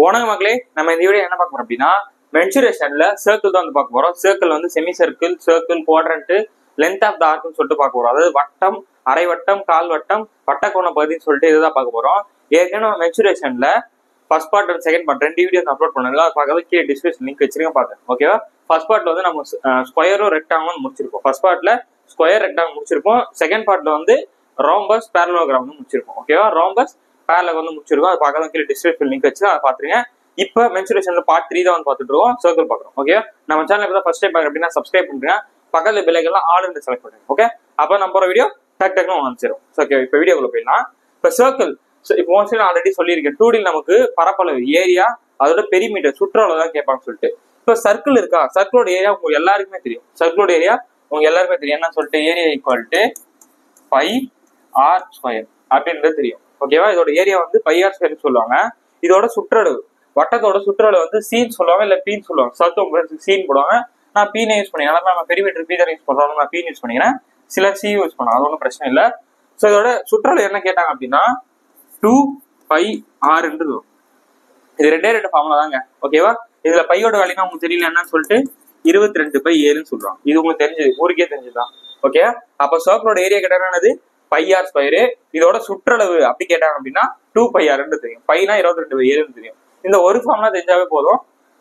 வணக்கம் மக்களே, நம்ம இந்த வீடியோ என்ன பார்க்க போறோம் அப்படின்னா மென்சுரேஷன்ல சர்க்கிள் தான் வந்து பார்க்க போறோம். சர்க்கிள் வந்து semi circle, circle, quadrant, length of the ஆர்க்னு சொல்லிட்டு பார்க்க போறோம். அதாவது வட்டம், அரை வட்டம், கால் வட்டம், வட்டக்கோண பகுதின்னு சொல்லிட்டு இதுதான் பார்க்க போறோம். ஏற்கனவே மென்சுரேஷன்ல first part and second part ரெண்டு வீடியோஸ் அப்லோட் பண்ணல. அது பார்க்கறது கீழே டிஸ்கிரிப்ஷன் லிங்க் வச்சிருக்கேன் பாருங்க. ஓகேவா? ஃபர்ஸ்ட் பார்ட்ல வந்து நம்ம ஸ்கொயரும் ரெக்டாங்கிளும் முடிச்சிருப்போம். ஃபர்ஸ்ட் பார்ட்ல ஸ்கொயர் ரெக்டாங்கிள் முடிச்சிருப்போம். செகண்ட் பார்ட்ல வந்து ரோம்பஸ் பேரலோகிராம் வந்து முடிச்சிருப்போம். ஓகேவா? ரோம்பஸ் பேரலோகிராம் வந்து முடிச்சிருக்கோம். அது பார்க்கறது கீழே டிஸ்கிரிப்ஷன் லிங்க் வச்சு அதை பாத்துருங்க. இப்போ மென்சுரேஷன்ல பார்ட் 3 தான் வந்து பார்த்துட்டு இருக்கோம். சர்க்கிள் பார்க்குறோம். ஓகே, நம்ம சேனல் இப்போ ஃபர்ஸ்ட் டைம் பார்க்குறேன் அப்படின்னா சப்ஸ்கிரைப் பண்ணுங்க. பக்கத்துல பெல் ஐகான்ல ஆல் இருந்து செலக்ட் பண்ணுங்க. ஓகே, அப்போ நம்ம போற வீடியோ டக் டக்னு வந்துரும். ஓகே, இப்போ வீடியோக்குள்ள போயிடலாம். இப்போ சர்க்கிள் இப்போ மோஸ்ட்லி நான் ஆல்ரெடி சொல்லியிருக்கேன். 2D நமக்கு பரப்பளவு ஏரியா அதோட பெரிமீட்டர் சுற்றளவு தான் கேட்பான்னு சொல்லிட்டு. இப்போ சர்க்கிள் இருக்கா, சர்க்கிளோட ஏரியா உங்களுக்கு எல்லாருக்குமே தெரியும். சர்க்கிளோட ஏரியா உங்களுக்கு எல்லாருமே தெரியும். என்னன்னு சொல்லிட்டு area equal to pi R square அப்படின்றது தெரியும். ஓகேவா? இதோட ஏரியா வந்து பை ஆர் ஸ்கொயர் சொல்லுவாங்க. இதோட சுற்றளவு, வட்டத்தோட சுற்றளவு வந்து சீன் சொல்லுவாங்க, இல்ல பீன்னு சொல்லுவாங்க. சர்க்கிள் சீன் போடுவாங்க. நான் பீனை யூஸ் பண்ணிக்கிறேன். நம்ம பெரிமீட்டர் பீ தான் யூஸ் பண்றோம். நான் பீன் யூஸ் பண்ணிக்கிறேன். சிலர் சி யூஸ் பண்ணுவாங்க. அது ஒன்றும் பிரச்சனை இல்லை. ஸோ இதோட சுற்றளவு என்ன கேட்டாங்க அப்படின்னா 2 பை ஆர்ன்றது. இது ரெண்டு ஃபார்முலா தாங்க. ஓகேவா? இதுல பையோட வேலைனா உங்களுக்கு தெரியல என்னன்னு சொல்லிட்டு 22 பை 7ன்னு சொல்றாங்க. இது உங்களுக்கு தெரிஞ்சது, ஊருக்கே தெரிஞ்சுதான். ஓகே, அப்ப சர்க்கிளோட ஏரியா கேட்டாங்கன்னா பை ஆர் ஸ்கொயரு. இதோட சுற்றளவு அப்படி கேட்டாங்க அப்படின்னா 2 பை ஆர்ன்னு தெரியும். பைனா 22 பை 7ன்னு தெரியும். இந்த ஒரு ஃபார்முலா தெரிஞ்சாவே போதும்.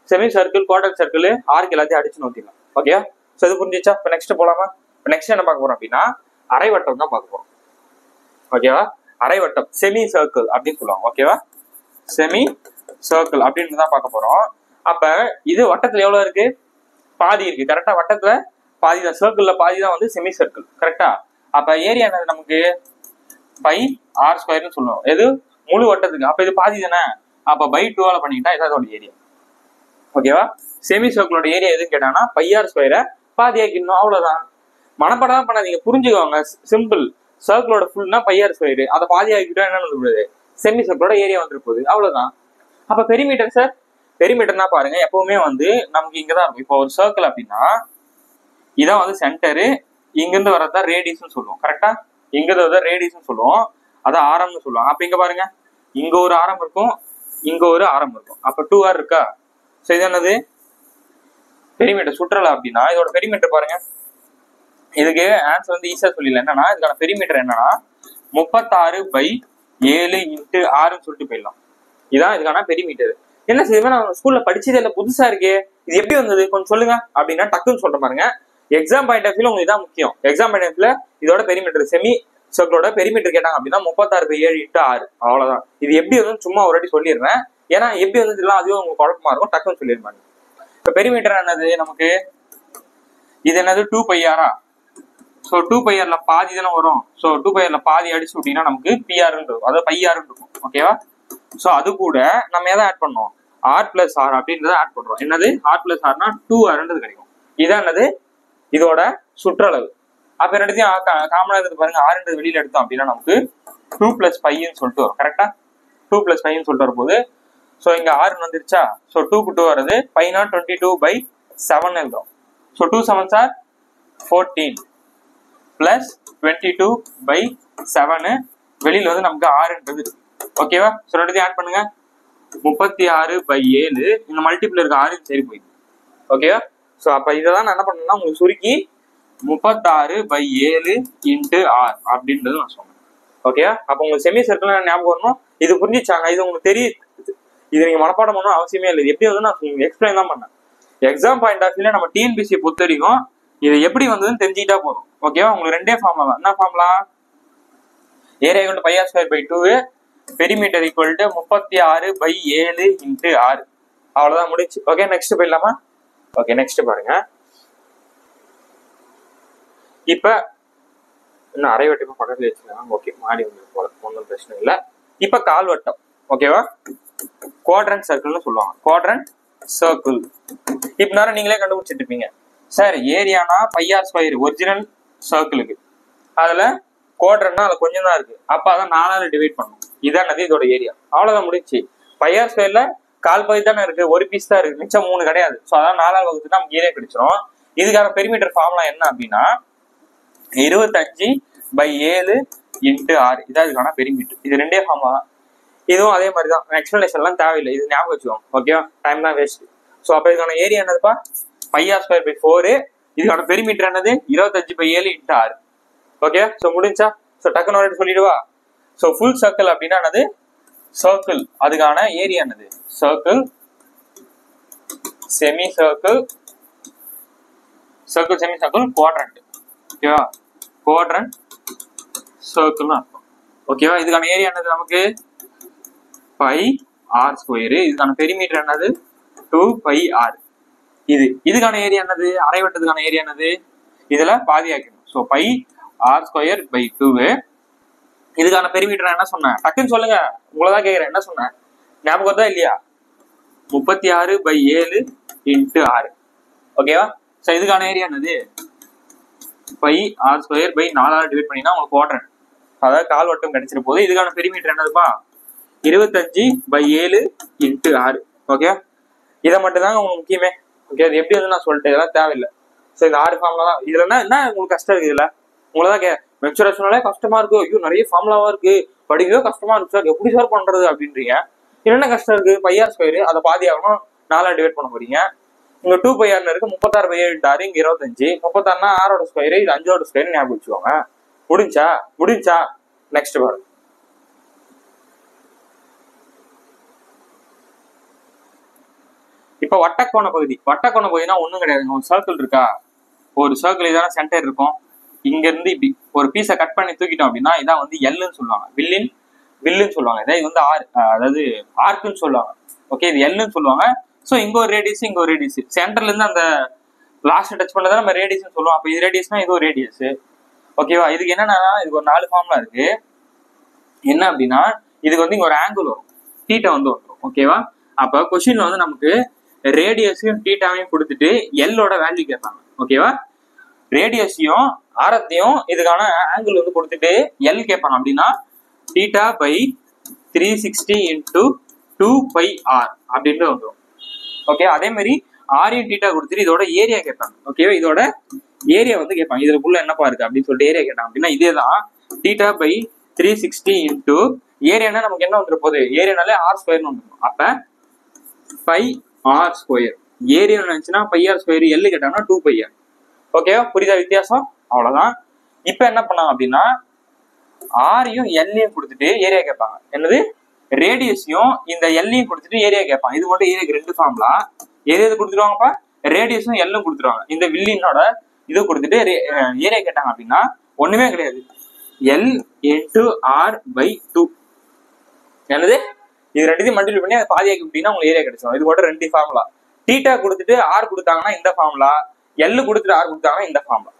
Semi circle, quadrant circle, arc எல்லாத்தையும் அடிச்சு நோத்திடலாம். ஓகே, ஸோ இது புரிஞ்சிச்சா? இப்போ நெக்ஸ்ட் போலாமா? இப்போ நெக்ஸ்ட் என்ன பார்க்க போறோம் அப்படின்னா அரை வட்டம் தான் பார்க்க போறோம். ஓகேவா? அரை வட்டம், செமி சர்க்கிள் அப்படின்னு சொல்லுவாங்க. ஓகேவா? செமி சர்க்கிள் அப்படின்னு தான் பார்க்க போறோம். அப்ப இது வட்டத்துல எவ்வளவு இருக்கு? பாதி இருக்கு. கரெக்டா? வட்டத்துல பாதி தான், சர்க்கிள்ல பாதி தான் வந்து செமி சர்க்கிள். கரெக்டா? அப்ப ஏரியா என்னது நமக்கு? பை ஆர் ஸ்கொயர்னு சொல்லுவோம். எது? முழு வட்டத்துக்கு. அப்ப இது பாதி தானே. அப்ப பை 2ஆல பண்ணிட்டா இதோட ஏரியா. ஓகேவா? செமி சர்க்கிளோட ஏரியா எதுன்னு கேட்டாங்கன்னா பை ஆர் ஸ்கொயரை பாதி ஆக்கிடணும். அவ்வளவுதான். மனப்படம் பண்ணாதீங்க, புரிஞ்சுக்கோங்க. சிம்பிள். சர்க்கிளோட ஃபுல்னா பை ஆர் ஸ்கொயர், அதை பாதி ஆக்கிட்டா என்ன வந்துருக்குது? செமி சர்க்கிளோட ஏரியா வந்துட்டு போகுது. அவ்வளவுதான். அப்ப பெரிமீட்டர் சார், பெரிமீட்டர்னா பாருங்க எப்பவுமே வந்து நமக்கு இங்கதான் இருக்கும். இப்போ ஒரு சர்க்கிள் அப்படின்னா இதான் வந்து சென்டரு, இங்கிருந்து வரதான் ரேடியஸ்ன்னு சொல்லுவோம். கரெக்டா? இங்கிருந்து வரதான் ரேடியஸ்ன்னு சொல்லுவோம். அதான் ஆரம்னு சொல்லுவாங்க. அப்ப இங்க பாருங்க, இங்க ஒரு ஆரம் இருக்கும், இங்க ஒரு ஆரம் இருக்கும். அப்ப 2r இருக்கா? சோ இது என்னது? பெரிமீட்டர் சுற்றளவு அப்படின்னா இதோட பெரிமீட்டர் பாருங்க. இதுக்கு ஆன்சர் வந்து ஈஸியா சொல்லிடல. என்னன்னா இதுக்கான பெரிமீட்டர் என்னன்னா 36 பை 7 இன்ட்டு 6ன்னு சொல்லிட்டு போயிடலாம். இதான் இதுக்கான பெரிமீட்டர். என்ன செய்யுமே நான் ஸ்கூல்ல படிச்சதே இல்லை, புதுசா இருக்கே, இது எப்படி வந்தது கொஞ்சம் சொல்லுங்க அப்படின்னா டக்குன்னு சொல்ற பாருங்க. எக்ஸாம் பாயிண்ட் ஆஃப் வியூல உங்களுக்கு இதான் முக்கியம். எக்ஸாம் பாயிண்ட் ஆஃப் வியூல இதோட பெரிமீட்டர், செமி சர்க்கிளோட பெரிமீட்டர் கேட்டாங்க அப்படின்னா 36 பை 7 இன்ட்டு 6. அவ்வளவுதான். இது எப்படி வந்து சும்மா ஒரு வாட்டி சொல்லிடுறேன். ஏன்னா எப்படி வந்து இதெல்லாம் அதுவும் உங்களுக்கு குழப்பமா இருக்கும். டக்குன்னு சொல்லிடுவாங்க. இப்ப பெரிமீட்டர் என்னது நமக்கு? இது என்னது? 2 பை ஆரா? ஸோ 2 பை ஆர்ல பாதி தானே வரும். ஸோ 2 பை ஆர்ல பாதி அடிச்சு விட்டீங்கன்னா நமக்கு பிஆர்ன்னு இருக்கும், அதாவது பை ஆர்ன்னு இருக்கும். ஓகேவா? ஸோ அது கூட நம்ம எதை ஆட் பண்ணோம்? ஆர் பிளஸ் ஆர் அப்படின்றத ஆட் பண்றோம். என்னது? ஆர் பிளஸ் ஆர்னா 2rன்றது கிடைக்கும். இதான் என்னது? இதோட சுற்றளவு. அப்ப ரெண்டுத்தையும் காமனா இருந்து பாருங்க. ஆறுன்றது வெளியில எடுத்தோம் அப்படின்னா நமக்கு 2 பிளஸ் 5ன்னு சொல்லிட்டு வரும். கரெக்டா? 2 பிளஸ் 5ன்னு சொல்லிட்டு வரும்போது ஸோ இங்க 6 வந்துருச்சா? ஸோ 2க்கு 2 வருது. பைனா 22 பை 7 எழுதுறோம். So 2 7s are 14 plus 22 by 7. வெளியில வந்து நமக்கு 6ன்றது இருக்கு. ஓகேவா? ஸோ ரெண்டுத்தையும் ஆட் பண்ணுங்க. 36 பை 7. இந்த மல்டிபிள் இருக்க 6 சரி போயிடுது. ஓகேவா? ஸோ அப்ப இதான் நான் என்ன பண்ணேன்னா உங்களுக்கு சுருக்கி 36 பை 7 இன்ட்டு ஆர் அப்படின்றது நான் சொன்னேன். ஓகேவா? அப்ப உங்களுக்கு செமி சர்க்கிள் ஞாபகம் வரணும். இது புரிஞ்சிச்சாங்க? இது உங்களுக்கு தெரியும். இது நீங்க மனப்பாடம் பண்ணணும் அவசியமே இல்லை. எப்படி வந்து நான் எக்ஸ்பிளைன் தான் பண்ணேன். எக்ஸாம் பாயிண்ட் ஆஃப் வியூல நம்ம டிஎன்பிசி பொறுத்த வரைக்கும் இது எப்படி வந்ததுன்னு தெரிஞ்சுக்கிட்டா போதும். ஓகேவா? உங்களுக்கு ரெண்டே ஃபார்முலா தான். என்ன formula? Area equal to pi R square by 2, perimeter equal to 36 by 7 into 6. அவ்வளவுதான், முடிச்சு. ஓகே, நெக்ஸ்ட் போயிடலாமா? ஓகே, நெக்ஸ்ட் பாருங்க. இப்ப இன்னும் அரை வட்டம் பக்கத்துல வச்சுக்கலாம். ஓகே, மாறி வந்து போல, ஒன்றும் பிரச்சனை இல்லை. இப்ப கால் வட்டம். ஓகேவா? குவாட்ரண்ட் சர்க்கிள்னு சொல்லுவாங்க. குவாட்ரண்ட் சர்க்கிள் இப்ப நேரம் நீங்களே கண்டுபிடிச்சிட்டு இருப்பீங்க. சார் ஏரியானா பை ஆர் ஸ்கொயர் ஒரிஜினல் சர்க்கிளுக்கு, அதுல குவாட்ரண்ட்னா அதுல கொஞ்சம் தான் இருக்கு. அப்ப அதை 4ஆல டிவைட் பண்ணும். இதான் இதோட ஏரியா. அவ்வளவுதான், முடிச்சு. பை ஆர் ஸ்கொயர்ல கால் பகுதி தானே இருக்கு, ஒரு பீஸ் தான் இருக்கு, மிச்சம் 3 கிடையாது. ஸோ அதான் 4ஆல் வகுத்துட்டு நமக்கு ஏரியா கிடைச்சிரும். இதுக்கான பெரிமீட்டர் ஃபார்முலா என்ன அப்படின்னா 25 பை 7 இன்ட்டு 6. இதான் இதுக்கான பெரிமீட்டர். இது ரெண்டே ஃபார்முலா தான். இதுவும் அதே மாதிரி தான், எக்ஸ்பிளனேஷன்லாம் தேவையில்லை, இது ஞாபகம் வச்சுக்கோங்க. ஓகேவா, டைம் தான் வேஸ்ட். ஸோ அப்போ இதுக்கான ஏரியா என்னதுப்பா, πr²/4. இதுக்கான பெரிமீட்டர் என்னது 25/7 × 6. ஓகே, ஸோ முடிஞ்சா. ஸோ டக்குன்னு ஒரு சொல்லிடுவா. ஸோ ஃபுல் சர்க்கிள் அப்படின்னா என்னது, சர்க்கிள், அதுக்கான ஏரியா என்னது circle, semi circle, circle semi circle, quadrant. ஓகேவா, குவாட்ரண்ட் சர்க்கிள்னு அர்த்தம். ஓகேவா, இதுக்கான ஏரியா என்னது நமக்கு πr². இதுக்கான பெரிமீட்டர் என்னது 2πr. இதுக்கான ஏரியா என்னது, அரைவட்டத்துக்கான ஏரியா என்னது, இதுல பாதி ஆக்கணும். So πr²/2. இதுக்கான பெரிமீட்டர் என்ன சொன்னேன், டக்குன்னு சொல்லுங்க, உங்களதான் கேட்கிறேன், என்ன சொன்னேன், ஞாபகம் தான் இல்லையா, 36/7 × 6. ஓகேவா, ஸோ இதுக்கான ஏரியா என்னது πr²/4 டிவைட் பண்ணினா உங்களுக்கு குவாட்ரண்ட், அதாவது கால்வட்டம் கிடைச்சிட போது. இதுக்கான பெரிமீட்டர் என்னதுப்பா 25/7 × 6. ஓகே, இதை மட்டும் தாங்க உங்களுக்கு முக்கியமே. ஓகே, அது எப்படி வந்து நான் சொல்லிட்டேன், இதெல்லாம் தேவையில்லை. ஸோ இந்த 6 ஃபார்முலா தான். இதுல என்ன உங்களுக்கு கஷ்டம் இருக்கு, இதுல உங்களதான் மென்சுரேஷனாலே கஷ்டமா இருக்கு, ஐயோ நிறைய ஃபார்முலாவா இருக்கு, படிக்கவே கஷ்டமா இருக்கு சார், எப்படி சார் பண்றது அப்படின்றீங்க. என்ன கஷ்டம் இருக்கு, πr², அதை பாதி ஆகணும் 4 டிவைட் பண்ண போறீங்க. இங்க 2πr இருக்கு, 36/7 × 6, இங்க 25. 36னா 6/2, இது 5/2 ஞாபகம் வச்சுக்கோங்க. முடிஞ்சா நெக்ஸ்ட் பாருங்க. இப்ப வட்டக்கோண பகுதினா ஒண்ணும் கிடையாதுங்க. ஒரு சர்க்கிள் இருக்கா, ஒரு சர்க்கிள் இதான சென்டர் இருக்கும். இங்க இருந்து இப்படி ஒரு பீஸை கட் பண்ணி தூக்கிட்டோம் அப்படின்னா இதான் வந்து எல்லுன்னு சொல்லுவாங்க, வில்லுன்னு சொல்லுவாங்க. இதை இது வந்து அதாவது ஆர்க்குன்னு சொல்லுவாங்க. ஓகே, இது எல்லுன்னு சொல்லுவாங்க. ஸோ இங்க ஒரு ரேடியஸ், இங்க ஒரு ரேடியஸ், சென்டர்ல இருந்து அந்த லாஸ்ட் டச் பண்ணதான் நம்ம ரேடியஸ்ன்னு சொல்லுவோம். அப்ப இது ரேடியஸ்னா இது ஒரு ரேடியஸ். ஓகேவா, இதுக்கு என்னன்னா, இதுக்கு ஒரு 4 ஃபார்முலா இருக்கு. என்ன அப்படின்னா, இதுக்கு வந்து இங்க ஒரு ஆங்கிள் வரும், தீட்டா வந்து வந்துடும். ஓகேவா, அப்ப கொஸ்டின்ல வந்து நமக்கு ரேடியஸையும் தீட்டாவையும் கொடுத்துட்டு எல்லோட வேல்யூ கேட்பாங்க. ஓகேவா, ரேடியஸையும் ஆரத்தையும் இதுக்கான ஆங்கிள் வந்து கொடுத்துட்டு எல் கேட்பாங்க. அப்படின்னா θ/360 × 2πr அப்படின்ட்டு வந்துடும். ஓகே, அதே மாதிரி ஆரையும் தீட்டா கொடுத்துட்டு இதோட ஏரியா கேட்பாங்க. ஓகேவா, இதோட ஏரியா வந்து கேட்பாங்க, இதுக்குள்ள என்னப்பா இருக்கு அப்படின்னு சொல்லிட்டு ஏரியா கேட்டாங்க. அப்படின்னா இதேதான் θ/360 × ஏரியானா நமக்கு என்ன வந்துடும் போகுது, ஏரியானாலே r² வந்துடும். அப்ப πr², ஏரியா நினைச்சுன்னா πr², எல் கேட்டாங்கன்னா 2πr. ஓகேவா, புரியுதா வித்தியாசம், அவ்வளவுதான். இப்ப என்ன பண்ணாங்க அப்படின்னா, ஆரையும் எல்லையும் கொடுத்துட்டு ஏரியா கேட்பாங்க. என்னது, ரேடியஸையும் இந்த எல்லையும் கொடுத்துட்டு ஏரியா கேட்பாங்க. இது மட்டும் ஏரியாக்கு 2 ஃபார்முலா. ஏரியா கொடுத்துருவாங்கப்பா, ரேடியஸும் எல்லும் கொடுத்துருவாங்க. இந்த வில்லினோட இது கொடுத்துட்டு ஏரியா கேட்டாங்க அப்படின்னா ஒண்ணுமே கிடையாது, L × r/2. என்னது, இது ரெண்டுத்தையும் மல்டிப்ளை பண்ணி அதை பாதியாக்கி அப்படின்னா உங்களுக்கு ஏரியா கிடைச்சிடும். இது மட்டும் 2 ஃபார்முலா. தீட்டா கொடுத்துட்டு ஆர் கொடுத்தாங்கன்னா இந்த ஃபார்முலா, எல் கொடுத்துட்டு ஆர் கொடுத்தாங்கன்னா இந்த ஃபார்முலா.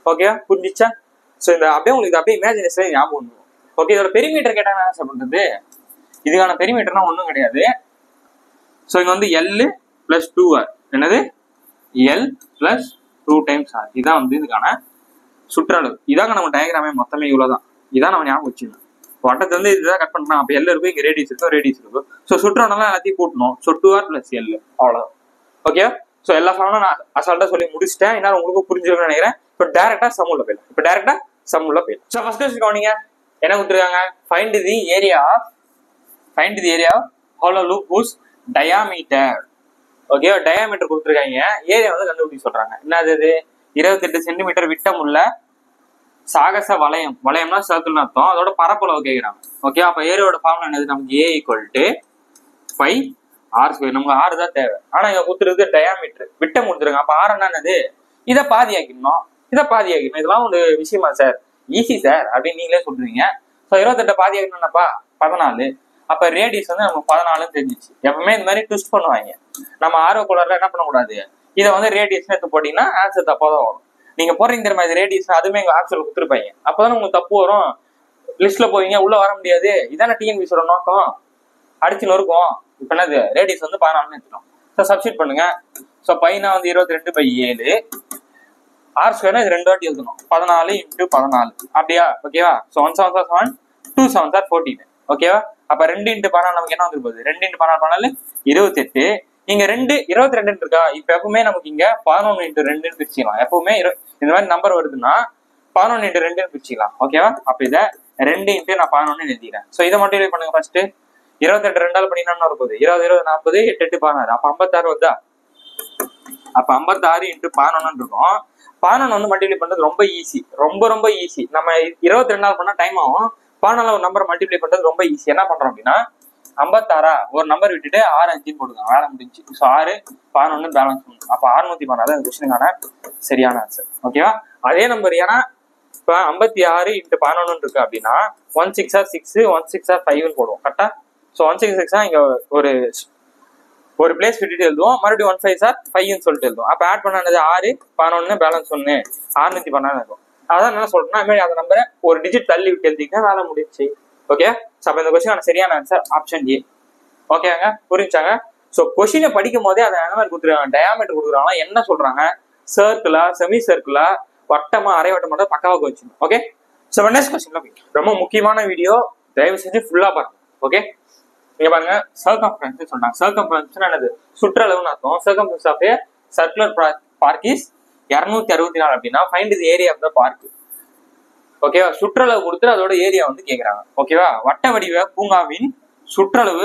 ஓகே, புரிஞ்சிச்சா? ஸோ இந்த அப்படியே உங்களுக்கு அப்படியே இமேஜினேஷன் ஞாபகம் வந்துடும். ஓகே, இதோட பெரிமீட்டர் கேட்டாங்க என்ன சார் பண்றது, இதுக்கான பெரிமீட்டர்னா ஒன்றும் கிடையாது. ஸோ இங்க வந்து L + 2r, என்னது L + 2 டைம்ஸ் r. இதான் வந்து இதுக்கான சுற்றளவு. இதாங்க நம்ம டயக்ராமே மொத்தமே இவ்வளவுதான். இதான் நம்ம ஞாபகம் வச்சுக்கணும். வட்டத்துல இருந்து இதுதான் கட் பண்ணலாம். அப்ப எல் இருக்கும், இங்க ரேடியஸ் இருக்கும். ஸோ சுற்றளவுலாம் எல்லாத்தையும் கூட்டணும். ஸோ 2r + L, அவ்வளவுதான். ஓகே, ஸோ எல்லா ஃபார்மும் நான் அசால்ட்டா சொல்லி முடிச்சிட்டேன். என்னால உங்களுக்கு புரிஞ்சிருக்குன்னு நினைக்கிறேன். இப்போ டேரக்டா சம்முள்ள போயிடலாம். ஸோ ஃபர்ஸ்ட் கொஸ்டின் கவனிங்க, என்ன கொடுத்துருக்காங்க, find the area of hollow loop whose diameter. ஓகே, டயாமீட்டர் கொடுத்துருக்காங்க, ஏரியா வந்து கண்டுபிடிக்க சொல்றாங்க. என்னது, 28 சென்டிமீட்டர் விட்டம் உள்ள சாகச வளையம்னா சர்க்கிள்னு அர்த்தம். அதோட பரப்பளவு கேட்கிறாங்க. ஓகே, அப்ப ஏரியாவோட ஃபார்முலா என்னது, நமக்கு A = πr². நமக்கு r தான் தேவை. ஆனா இங்க கொடுத்துருக்கு டயாமீட்டர், விட்டம் கொடுத்துருங்க. அப்ப r என்னது, இதை பாதியாக்கணும். இதெல்லாம் ஒரு விஷயமா சார், ஈஸி சார் அப்படின்னு நீங்களே சொல்றீங்க. ஸோ 28 பாதியாக்கணும்னாப்பா 14. அப்ப ரேடியஸ் வந்து நமக்கு 14 தெரிஞ்சிச்சு. எப்பவுமே இந்த மாதிரி ட்விஸ்ட் பண்ணுவாங்க. நம்ம ஆர்வ கோளர்ல என்ன பண்ணக்கூடாது, இதை வந்து ரேடியஸ் எடுத்து போட்டீங்கன்னா ஆன்சர் தப்பா தான் வரும். நீங்க போடுறீங்க தெரியுமா, இது ரேடியஸ், அதுவுமே எங்க ஆப்ஷன்ல கொடுத்துருப்பாங்க. அப்பதான் உங்களுக்கு தப்பு வரும், லிஸ்ட்ல போவீங்க, உள்ள வர முடியாது. இதான டிஎன்பிசியோட நோக்கம், அடிச்சு நொறுக்கும். இப்ப என்னது, ரேடியஸ் வந்து 14 எடுத்துட்டோம். ஸோ சப்ஸ்டிட் பண்ணுங்க. ஸோ பையனா வந்து 22/7, r² இது 2 வாட்டி எழுதணும், 14 × 14. அப்படியா? ஓகேவா, ஸோ 1 7 7, 2 7 14. ஓகேவா, அப்ப 2 × 14 நமக்கு என்ன வந்து போகுது, 2 × 14 28. இங்க 22 இருக்கா, இப்ப எப்பவுமே நமக்கு இங்க 11 × 2 பிரிச்சுக்கலாம். எப்பவுமே இந்த மாதிரி நம்பர் வருதுன்னா 11 × 2 பிரிச்சுக்கலாம். ஓகேவா, அப்ப இதை 2 × நான் 11 எழுதிக்கிறேன். ஸோ இதை மட்டும் பண்ணுங்க. ஃபர்ஸ்ட் 28 ரெண்டால் பண்ணினா இருக்குது 20 20 40 8 8 16 அப்ப 56 வருதா? அப்ப 56 × 11 இருக்கும். 11 வந்து மல்டிப்ளை பண்றது ரொம்ப ஈஸி, ரொம்ப ரொம்ப ஈஸி. நம்ம 22 பண்ணா டைம் ஆகும். 14 ஒரு நம்பர் மல்டிப்ளை பண்றது ரொம்ப ஈஸி. என்ன பண்றோம் அப்படின்னா 56 ஒரு நம்பர் விட்டுட்டு 6 5 போடுங்க, வேலை முடிஞ்சு. ஸோ 6 11 பேலன்ஸ் பண்ணும். அப்ப 616 இந்த கொஸ்டினுக்கான சரியான ஆன்சர். ஓகேவா? அதே நம்பர் ஏன்னா இப்ப 56 × 11 இருக்கு அப்படின்னா 1 6 6 1 6 5 போடுவோம் கரெக்டா? ஸோ 1 6 6 இங்க ஒரு பிளேஸ் விட்டுட்டு எழுதுவோம், மறுபடியும் 1 5 5 சொல்லிட்டு எழுதுவோம். அப்ப ஆட் பண்ணது 6 11 பேலன்ஸ் 1 616 இருக்கும். அதான் என்ன சொல்றேன்னா அந்த நம்பரை ஒரு டிஜிட் தள்ளி விட்டு எழுதிக்க வேலை முடிச்சு. ஓகே, அப்ப இந்த கொஸ்டின் சரியான ஆன்சர் ஆப்ஷன் ஏ. ஓகேங்க, புரிஞ்சாங்க? ஸோ கொஸ்டினை படிக்கும் போதே அதை என்ன மாதிரி கொடுத்துருக்காங்க, டயாமீட்டர் கொடுக்குறாங்க. என்ன சொல்றாங்க, சர்க்கிளா செமி சர்க்கிளா வட்டமா அரை வட்டம் மட்டும் பக்காவாக வச்சுக்கணும். ஓகே, ஸோ நெக்ஸ்ட் கொஸ்டின்ல ரொம்ப முக்கியமான வீடியோ, தயவு செஞ்சு ஃபுல்லா பாருங்க. ஓகே, இங்க பாருங்க, சர்க்கம்ஃபரன்ஸ் சொல்றாங்க. சர்க்கம்ஃபரன்ஸ் என்னது, சுற்றளவுன்னு அர்த்தம். Circumference of a circular park is 264 அப்படின்னா find the area of the park. ஓகேவா? சுற்றளவு கொடுத்து அதோட ஏரியா வந்து கேக்குறாங்க. ஓகேவா? வட்ட வடிவ பூங்காவின் சுற்றளவு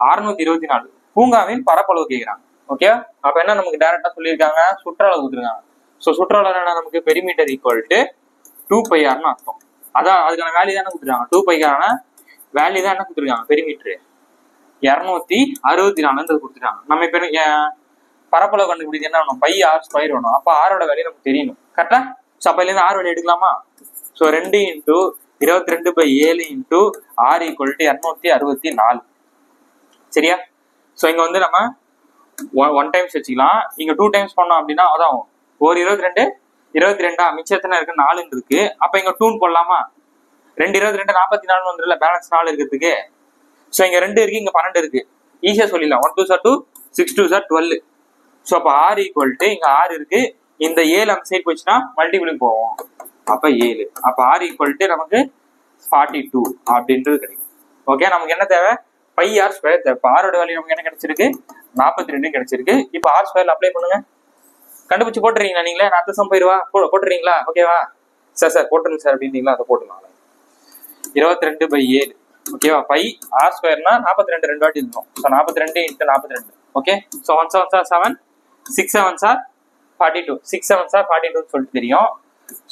624, பூங்காவின் பரப்பளவு கேக்குறாங்க. ஓகேவா? அப்ப என்ன நமக்கு டைரக்டா சொல்லியிருக்காங்க, சுற்றளவு கொடுத்துருக்காங்க. ஸோ சுற்றளவு என்ன, நமக்கு பெரிமீட்டர் ஈக்குவல் டு 2πrன்னு அர்த்தம். அதான் அதுக்கான வேல்யூ தானே கொடுத்துருக்காங்க. 2πக்கான வேல்யூ தான் என்ன கொடுத்துருக்காங்க, பெரிமீட்டர் 264 கொடுத்துருக்காங்க. நம்ம இப்ப பரப்பளவு கண்டுபிடிச்சு என்ன வேணும், πr² வேணும். அப்ப ஆரோட வேல்யூ நமக்கு தெரியணும் கரெக்டா? ஸோ அப்ப இதுல இருந்து ஆர் வேல்யூ எடுக்கலாமா? So 2 × 22/7 × r = 264. சரியா? ஸோ இங்க வந்து நம்ம 1 டைம்ஸ் வச்சுக்கலாம். இங்க 2 டைம்ஸ் பண்ணோம் அப்படின்னா அதான் ஒரு 22 22 மிச்சம் எத்தனை இருக்கு, 4 இருக்கு. அப்ப இங்க 2 போடலாமா? 2 22 44 வந்துருல, பேலன்ஸ் 4 இருக்கிறதுக்கு. ஸோ இங்க 2 இருக்கு, இங்க 12 இருக்கு. ஈஸியா சொல்லிடலாம். 1 2 2 6 2 12. ஸோ அப்ப r = இங்க 6 இருக்கு, இந்த 7 அந்த சைடு போச்சுன்னா மல்டிபிள் போவோம். அப்ப 7. அப்ப r = நமக்கு 42 அப்படின்றது கிடைக்கும். ஓகே, நமக்கு என்ன தேவை, πr² தேவை. இப்ப r ஓட வேல்யூ நமக்கு என்ன கிடைச்சிருக்கு, 42 கிடைச்சிருக்கு. இப்ப r² அப்ளை பண்ணுங்க. கண்டுபிடிச்சு போட்டுறீங்களா நீங்களே? நான் அடுத்த சம் போயிருவா போட்டுறீங்களா? ஓகேவா சார் போட்டுருங்க சார் அப்படின்னீங்களா? அதை போட்டுக்கலாம். 22/7. ஓகேவா? πr² 42 ரெண்டு வாட்டி இருக்கும். ஸோ 42 × 42. ஓகே, ஸோ 1 7 7 6 7 42 6 7 42 சொல்லிட்டு தெரியும்.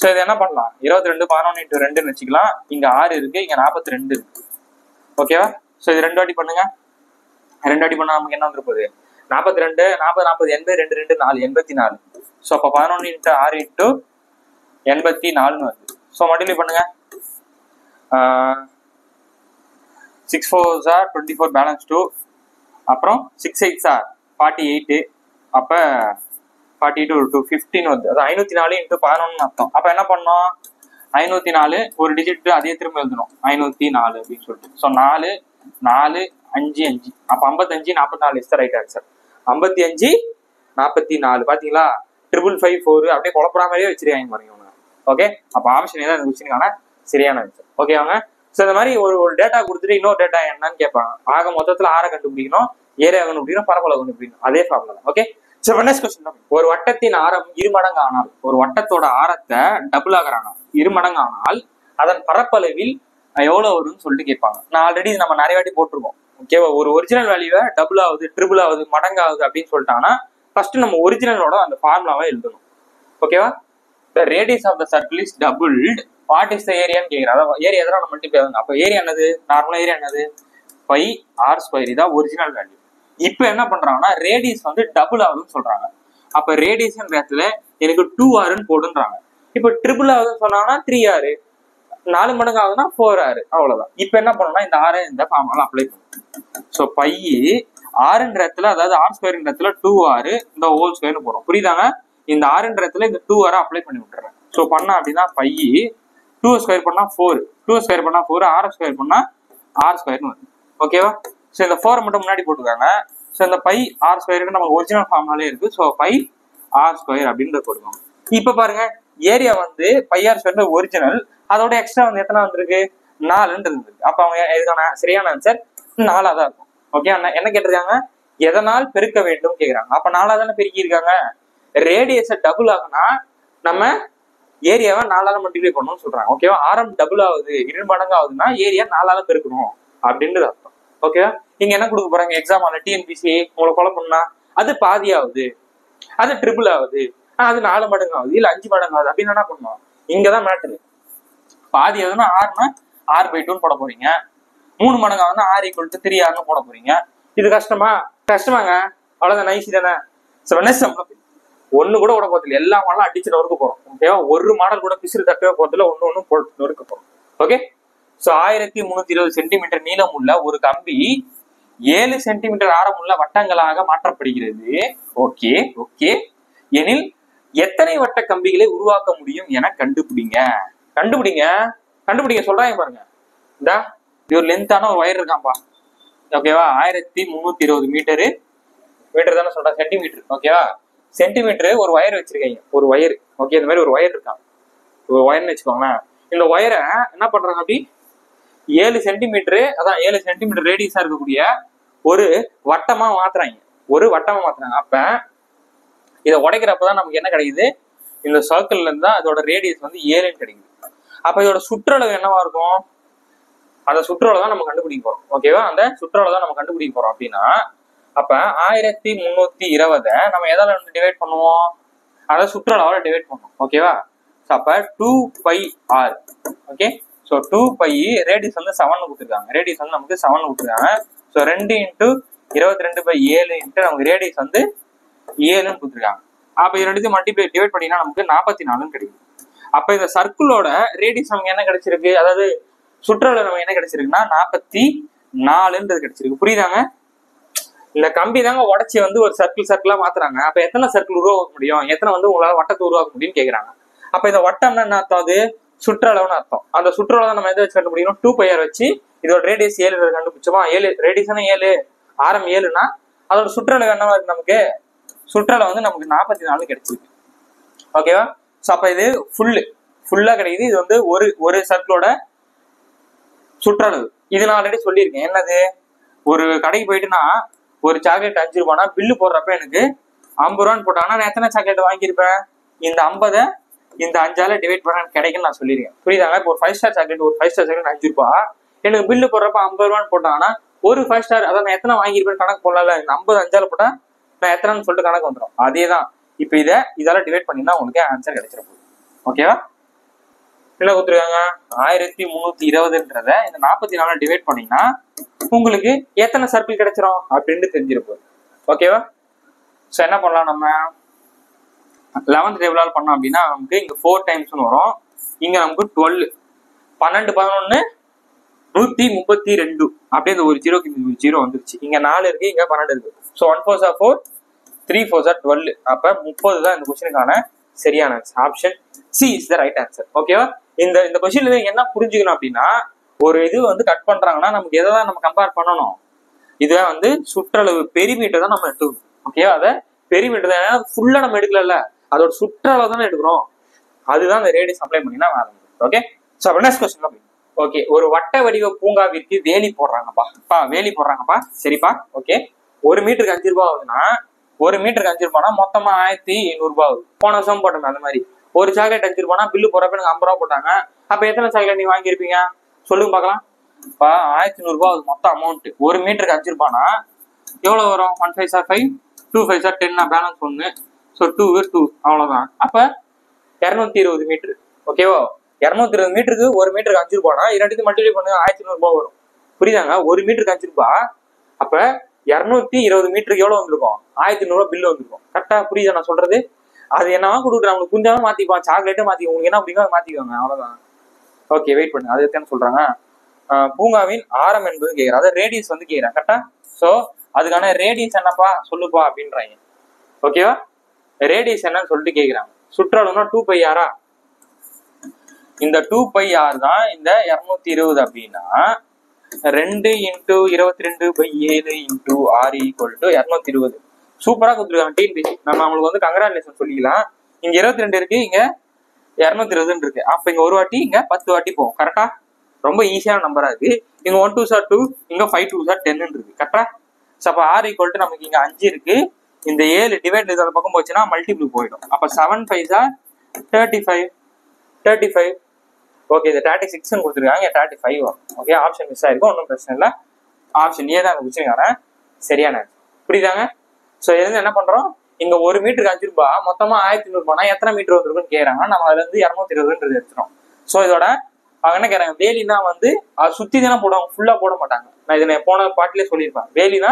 ஸோ இது என்ன பண்ணலாம், 22 11 × 2ன்னு வச்சுக்கலாம். இங்க 6 இருக்கு, இங்க 42 இருக்கு. ஓகேவா? ஸோ இது 2 வாட்டி பண்ணுங்க. 2 வாட்டி பண்ணா நமக்கு என்ன வந்துரு போகுது, 42 40 40 80 2 2 4 84. ஸோ அப்போ 11 × 6 × 84 வருது. ஸோ மல்டிப்ளை பண்ணுங்க. 6 4 24 பேலன்ஸ் 2, அப்புறம் 6 8 48. அப்ப 42 2 15 வருது. அது 504 × 11 அர்த்தம். அப்ப என்ன பண்ணோம், 504 ஒரு டிஜிட் அதே திரும்ப எழுதணும், 504 அப்படின்னு சொல்லிட்டு. ஸோ 4 4 5 5. அப்ப 55 44 இஸ் த ரைட் ஆன்சர். 55 44 பாத்தீங்களா? 555 4 அப்படியே குழப்பற மாதிரியே வச்சிருக்காங்க பாருங்க. ஓகே, அப்ப ஆப்ஷன் ஏதாவது இந்த கொஸ்டினுக்கான சரியான ஆன்சர். ஓகே வாங்க. ஸோ இந்த மாதிரி ஒரு டேட்டா கொடுத்துட்டு இன்னொரு டேட்டா என்னன்னு கேட்பாங்க. ஆக மொத்தத்துல ஆரை கண்டுபிடிக்கணும், ஏரியா கண்டுபிடிக்கணும், பரப்பளவு கண்டுபிடிக்கணும். அதே ஃபார்முலா தான். Okay, so next question. ஒரு வட்டத்தின் ஆரம் 2 மடங்கு ஆனால், ஒரு வட்டத்தோட ஆரத்தை டபுள் ஆகிறாங்க 2 மடங்கு ஆனால் அதன் பரப்பளவில் எவ்வளவு வரும்னு சொல்லிட்டு கேட்பாங்க. நான் ஆல்ரெடி நம்ம நிறைய வாட்டி போட்டிருக்கோம். ஓகேவா? ஒரு ஒரிஜினல் வேல்யூவை டபுள் ஆகுது, ட்ரிபிள் ஆகுது, மடங்காகுது அப்படின்னு சொல்லிட்டாங்கன்னா ஃபர்ஸ்ட் நம்ம ஒரிஜினலோட அந்த ஃபார்முலாவை எழுதணும். ஓகேவா? The radius of the circle is doubled. What is the area ன்னு கேக்குறாங்க. அதாவது ஏரியா எதனா நம்ம மல்டிப்ளை ஆகுது. அப்ப ஏரியா என்னது, நார்மலா ஏரியா என்னது, πr². இதான் ஒரிஜினல் வேல்யூ. இப்போ என்ன பண்றாங்கன்னா ரேடியஸ் வந்து டபுள் ஆகுதுன்னு சொல்றாங்க. அப்ப ரேடியஸ்ன்ற இடத்துல எனக்கு 2r போடுன்றாங்க. இப்போ ட்ரிபிள் ஆகுதுன்னு சொன்னாங்கன்னா 3r, 4 மடங்கு ஆகுதுன்னா 4r. அவ்வளவுதான். இப்போ என்ன பண்ணணும்னா இந்த r இந்த ஃபார்முலா அப்ளை பண்ணணும். ஸோ π r-ன்ற இடத்துல, அதாவது r² இடத்துல 2r இந்த ஹோல் ஸ்கொயர்னு போறோம். புரியுதாங்க? இந்த r-ன்ற இடத்துல இந்த 2r அப்ளை பண்ணி விட்டுறேன். ஸோ பண்ணா அப்படின்னா π 2² பண்ணா 4, 2² பண்ணா 4, r² பண்ணா r² வருது. ஓகேவா? ஸோ இந்த 4 மட்டும் முன்னாடி போட்டுக்காங்க. ஸோ இந்த πr² நம்ம ஒரிஜினல் ஃபார்முலாலே இருக்கு. ஸோ πr² அப்படின்றத போட்டுக்கோங்க. இப்ப பாருங்க, ஏரியா வந்து πr² ஒரிஜினல், அதோட எக்ஸ்ட்ரா வந்து எத்தனை வந்திருக்கு, 4ன்னு இருந்திருக்கு. அப்ப அவங்க இதுக்கான சரியான ஆன்சர் 4 தான் இருக்கும். ஓகே, என்ன கேட்டிருக்காங்க, எதனால் பெருக்க வேண்டும் கேக்குறாங்க. அப்ப 4 தானே பெருக்கி இருக்காங்க. ரேடியஸை டபுள் ஆகுனா நம்ம ஏரியாவை 4ஆல மல்டிப்ளை பண்ணணும்னு சொல்றாங்க. ஓகேவா? ஆரம் டபுள் ஆகுது, 2 மடங்கு ஆகுதுன்னா ஏரியா 4ஆல பெருக்கணும் அப்படின்றது அர்த்தம். ஓகேவா? இங்க என்ன கொடுக்க போறாங்க எக்ஸாம் ஆன டிஎன்பிசி உங்களை கொலை பண்ணா அது பாதி ஆகுது, அது ட்ரிபிள் ஆகுது, அது 4 மடங்கு ஆகுது, இல்ல 5 மடங்கு ஆகுது அப்படின்னு என்ன பண்ணுவோம்? இங்கதான் மேட்ரு. பாதி ஆகுதுன்னா ஆறுனா R/2 போட போறீங்க, 3 மடங்கு ஆகுதுன்னா R=3 போட போறீங்க. இது கஷ்டமாங்க, அவ்வளவுதான், நைஸ் தானே. ஒண்ணு கூட விட போதில்லை, எல்லா மாடலும் அடிச்சு நொறுக்க போறோம். ஓகேவா? ஒரு மாடல் கூட பிசுறு தட்டவே போறதுல ஒண்ணு நொறுக்க போறோம். ஓகே, சோ 1320 சென்டிமீட்டர் நீளம் உள்ள ஒரு கம்பி 7 சென்டிமீட்டர் ஆரம் உள்ள வட்டங்களாக மாற்றப்படுகிறது. ஓகே ஓகே எனில் எத்தனை வட்ட கம்பிகளை உருவாக்க முடியும் என கண்டுபிடிங்க. சொல்றாங்க பாருங்க. இந்த ஒரு லென்த்தான ஒரு ஒயர் இருக்காம்பா. ஓகேவா? 1320 மீட்டர் தானே சொல்றேன், சென்டிமீட்டர். ஓகேவா? சென்டிமீட்டர் ஒரு ஒயர் வச்சிருக்கீங்க, ஒரு ஒயர். ஓகே, இந்த மாதிரி ஒரு ஒயர் இருக்கான், ஒரு ஒயர்னு வச்சுக்கோங்களேன். இந்த ஒயரை என்ன பண்றாங்க, அப்படி 7 சென்டிமீட்டர், அதான் 7 சென்டிமீட்டர் ரேடியஸா இருக்கக்கூடிய ஒரு வட்டமா மாத்துறாங்க. அப்ப இதை உடைக்கிறப்பதான் நமக்கு என்ன கிடைக்குது? இந்த சர்க்கிள்ல இருந்தா அதோட ரேடியஸ் வந்து 7 கிடைக்குது. அப்ப இதோட சுற்றளவு என்னவா இருக்கும்? அந்த சுற்றளவு தான் நம்ம கண்டுபிடிக்க போறோம். ஓகேவா? அந்த சுற்றளவு தான் நம்ம கண்டுபிடிக்க போறோம். அப்படின்னா அப்ப 1320 நம்ம எதால டிவைட் பண்ணுவோம்? அதை சுற்றளவால டிவைட் பண்ணுவோம். ஓகேவா? அப்ப 2πr. ஓகே, சோ 2π ரேடியஸ் வந்து 7 கொடுத்துருக்காங்க. ரேடியஸ் வந்து நமக்கு 7 கொடுத்துருக்காங்க. சோ 2 × 22/7 நமக்கு ரேடியஸ் வந்து 7 கொடுத்துருக்காங்க. அப்ப இது ரெண்டுத்தையும் மல்டிப்ளை டிவைட் பண்ணினா நமக்கு 44 கிடைக்கும். அப்ப இந்த சர்க்கிளோட ரேடியஸ் நமக்கு என்ன கிடைச்சிருக்கு, அதாவது சுற்றளவு நமக்கு என்ன கிடைச்சிருக்குன்னா 44 கிடைச்சிருக்கு. புரியுதாங்க? இந்த கம்பி தாங்க உடச்சி வந்து ஒரு சர்க்கிளா மாத்துறாங்க. அப்ப எத்தனை சர்க்கிள் உருவாக்க முடியும், எத்தனை வந்து உங்களால வட்டத்தை உருவாக்க முடியும்னு கேக்குறாங்க. அப்ப இந்த வட்டம்னா என்ன அர்த்தம்? அது சுற்றளவுன்னு அர்த்தம். அந்த சுற்றளவு நம்ம எதை வச்சு கண்டுபிடிக்கணும்? 2πr வச்சு இதோட ரேடியஸ் 7 கண்டுபிடிச்சோமா? 7 ரேடியஸ் 7, ஆரம் 7னா அதோட சுற்றளவு என்னவா இருக்கு? நமக்கு சுற்றளவு வந்து நமக்கு 44 கிடைச்சிருக்கு. ஓகேவா? சோ அப்ப இது ஃபுல்லா கிடைக்குது. இது வந்து ஒரு சர்க்கிளோட சுற்றளவு. இது நான் ஆல்ரெடி சொல்லியிருக்கேன். என்னது? ஒரு கடைக்கு போயிட்டுனா ஒரு சாக்லேட் 5 ரூபானா பில்லு போடுறப்ப எனக்கு 50 ரூபான்னு போட்டாங்கன்னா நான் எத்தனை சாக்லேட் வாங்கியிருப்பேன்? இந்த 50 இந்த 5ஆல டிவைட் பண்ண கிடைக்குன்னு நான் சொல்லியிருக்கேன். புரியுதாங்க? இப்போ ஒரு 5 ஸ்டார் சாக்லேட் 5 ரூபாய் எனக்கு பில்லு போடுறப்ப 50 ரூபான்னு போட்டாங்கன்னா ஒரு 5 ஸ்டார், அதான் நான் எத்தனை வாங்கியிருப்பேன்னு கணக்கு போடல. இந்த 50 5ஆல போட்டா நான் எத்தனைன்னு சொல்லிட்டு கணக்கு வந்துடும். அதேதான் இப்ப இதால டிவைட் பண்ணினா உங்களுக்கு ஆன்சர் கிடைச்சிட போகுது. ஓகேவா? என்ன கொடுத்துருக்காங்க? 1320 இந்த 44 டிவைட் பண்ணீங்கன்னா உங்களுக்கு எத்தனை சர்க்கிள் கிடைச்சிரும் அப்படின்னு தெரிஞ்சிருப்போம். ஓகேவா? சோ என்ன பண்ணலாம், நம்ம 11th டேபிளால் பண்ணோம் அப்படின்னா நமக்கு இங்க 4 டைம்ஸ் வரும். இங்க நமக்கு 12 12 11 132 அப்படியே இந்த ஒரு ஜீரோ வந்துருச்சு. இங்க 4 இருக்கு, இங்க 12 இருக்கு. So 1 4s are 4, 3 4s are 12. அப்ப 30 தான் இந்த கொஸ்டினுக்கான சரியான answer. Option C is the right answer. ஓகேவா? இந்த கொஸ்டின்ல என்ன புரிஞ்சுக்கணும் அப்படின்னா, ஒரு இது வந்து கட் பண்றாங்கன்னா நமக்கு எதை தான் நம்ம கம்பேர் பண்ணணும்? இதை வந்து சுற்றளவு பெரிமீட்டர் தான் நம்ம எடுத்துக்கணும். ஓகேவா? அதை பெரிமீட்டர் தான், ஏன்னா ஃபுல்லா நம்ம எடுக்கல, அதோட சுற்றளவு தானே எடுக்கிறோம். அதுதான் அந்த ரேடியஸ் அப்ளை பண்ணினா வேலை. Okay, so next question. Okay, ஒரு வட்ட வடிவ பூங்காவிற்கு வேலி போடுறாங்கப்பா. சரிப்பா, ஓகே. 1 மீட்டருக்கு 5 ரூபாய் ஆகுதுன்னா 1 மீட்டருக்கு 5 ரூபாய்னா மொத்தமா 1800 ரூபாய் ஆகுது. போன வருஷம் போட்டோம் அந்த மாதிரி. ஒரு சாக்லேட் 5 ரூபாய்னா பில்லு போறப்ப எனக்கு 50 ரூபாய் போட்டாங்க. அப்ப எத்தனை சாக்லேட் நீ வாங்கியிருப்பீங்க சொல்லுங்க பாக்கலாம். இப்ப 1800 ரூபாய் ஆகுது மொத்தம் அமௌண்ட். 1 மீட்டருக்கு 5 ரூபாய்னா எவ்வளவு வரும்? 1 5s are 5, 2 5s are 10, balance 1. So 2 அவ்வளவுதான். அப்ப 220 மீட்டர். ஓகேவா? 220 மீட்டருக்கு 1 மீட்டருக்கு 5 ரூபாய்னா இரண்டுக்கு மல்டிப்ளை பண்ணுங்க, 1800 ரூபாய் வரும். புரியுதாங்க? 1 மீட்டருக்கு 5 ரூபாய். அப்ப 220 மீட்டருக்கு எவ்வளவு வந்திருக்கும்? 1800 ரூபாய் பில்லு வந்திருக்கும். கரெக்டா புரியுதா நான் சொல்றது? அது என்னவா கொடுக்குறேன் உங்களுக்கு, கொஞ்சம் மாத்திப்பான், சாக்லேட்டே மாத்திக்க, உங்களுக்கு என்ன பிடிக்கும் மாத்திக்கோங்க, அவ்வளவுதான். ஓகே, வெயிட் பண்ணுங்க. அது எத்தனை சொல்றாங்க? பூங்காவின் ஆரம் என்பது கேட்கிறேன், அதாவது ரேடியஸ் வந்து கேட்கிறேன். கரெக்டா? சோ அதுக்கான ரேடியஸ் என்னப்பா சொல்லுப்பா அப்படின்றாங்க. ஓகேவா? ரேடியஸ் என்னன்னு சொல்லிட்டு கேட்கிறாங்க. சுற்றளவுனா 2πr. இந்த 2πr தான் இந்த 220 அப்படின்னா 2 × 22/7 × r = 220. சூப்பரா கொடுத்துருக்காங்க டிஎன்பிஎஸ்சி. நம்ம அவங்களுக்கு வந்து கங்க்ராச்சுலேஷன் சொல்லிக்கலாம். இங்க 22 இருக்கு, இங்க 220 இருக்கு. அப்ப இங்க ஒரு வாட்டி, இங்க 10 வாட்டி போகும். கரெக்டா? ரொம்ப ஈஸியான நம்பரா இருக்கு. இங்க 1 2s are 2, இங்க 5 2s are 10 இருக்கு. கரெக்டா? அப்ப r = நமக்கு இங்க 5 இருக்கு. இந்த 7 டிவைட் அந்த பக்கம் போச்சுன்னா மல்டிபிள் போயிடும். அப்ப 7 5s are 35. ஓகே, இது 36 கொடுத்துருக்காங்க, 35 வரும். ஓகே, ஆப்ஷன் மிஸ் ஆயிருக்கும், ஒன்றும் பிரச்சனை இல்லை. ஆப்ஷன் ஏ தான் அந்த கொஸ்டினுக்கான சரியான ஆன்சர். புரியுதாங்க? ஸோ இது வந்து என்ன பண்றோம், இங்க 1 மீட்டருக்கு 5 ரூபாய், மொத்தமா 1500 ரூபாய்னா எத்தனை மீட்டர் வந்துருக்குன்னு கேட்கறாங்க. நம்ம அதுல இருந்து 220 எடுத்துறோம். ஸோ இதோட அவங்க என்ன கேட்கறாங்க, வேலினா வந்து அதை சுத்தி தானே போடுவாங்க, ஃபுல்லா போட மாட்டாங்க. நான் இதை போன பாட்டிலே சொல்லியிருப்பேன். வேலினா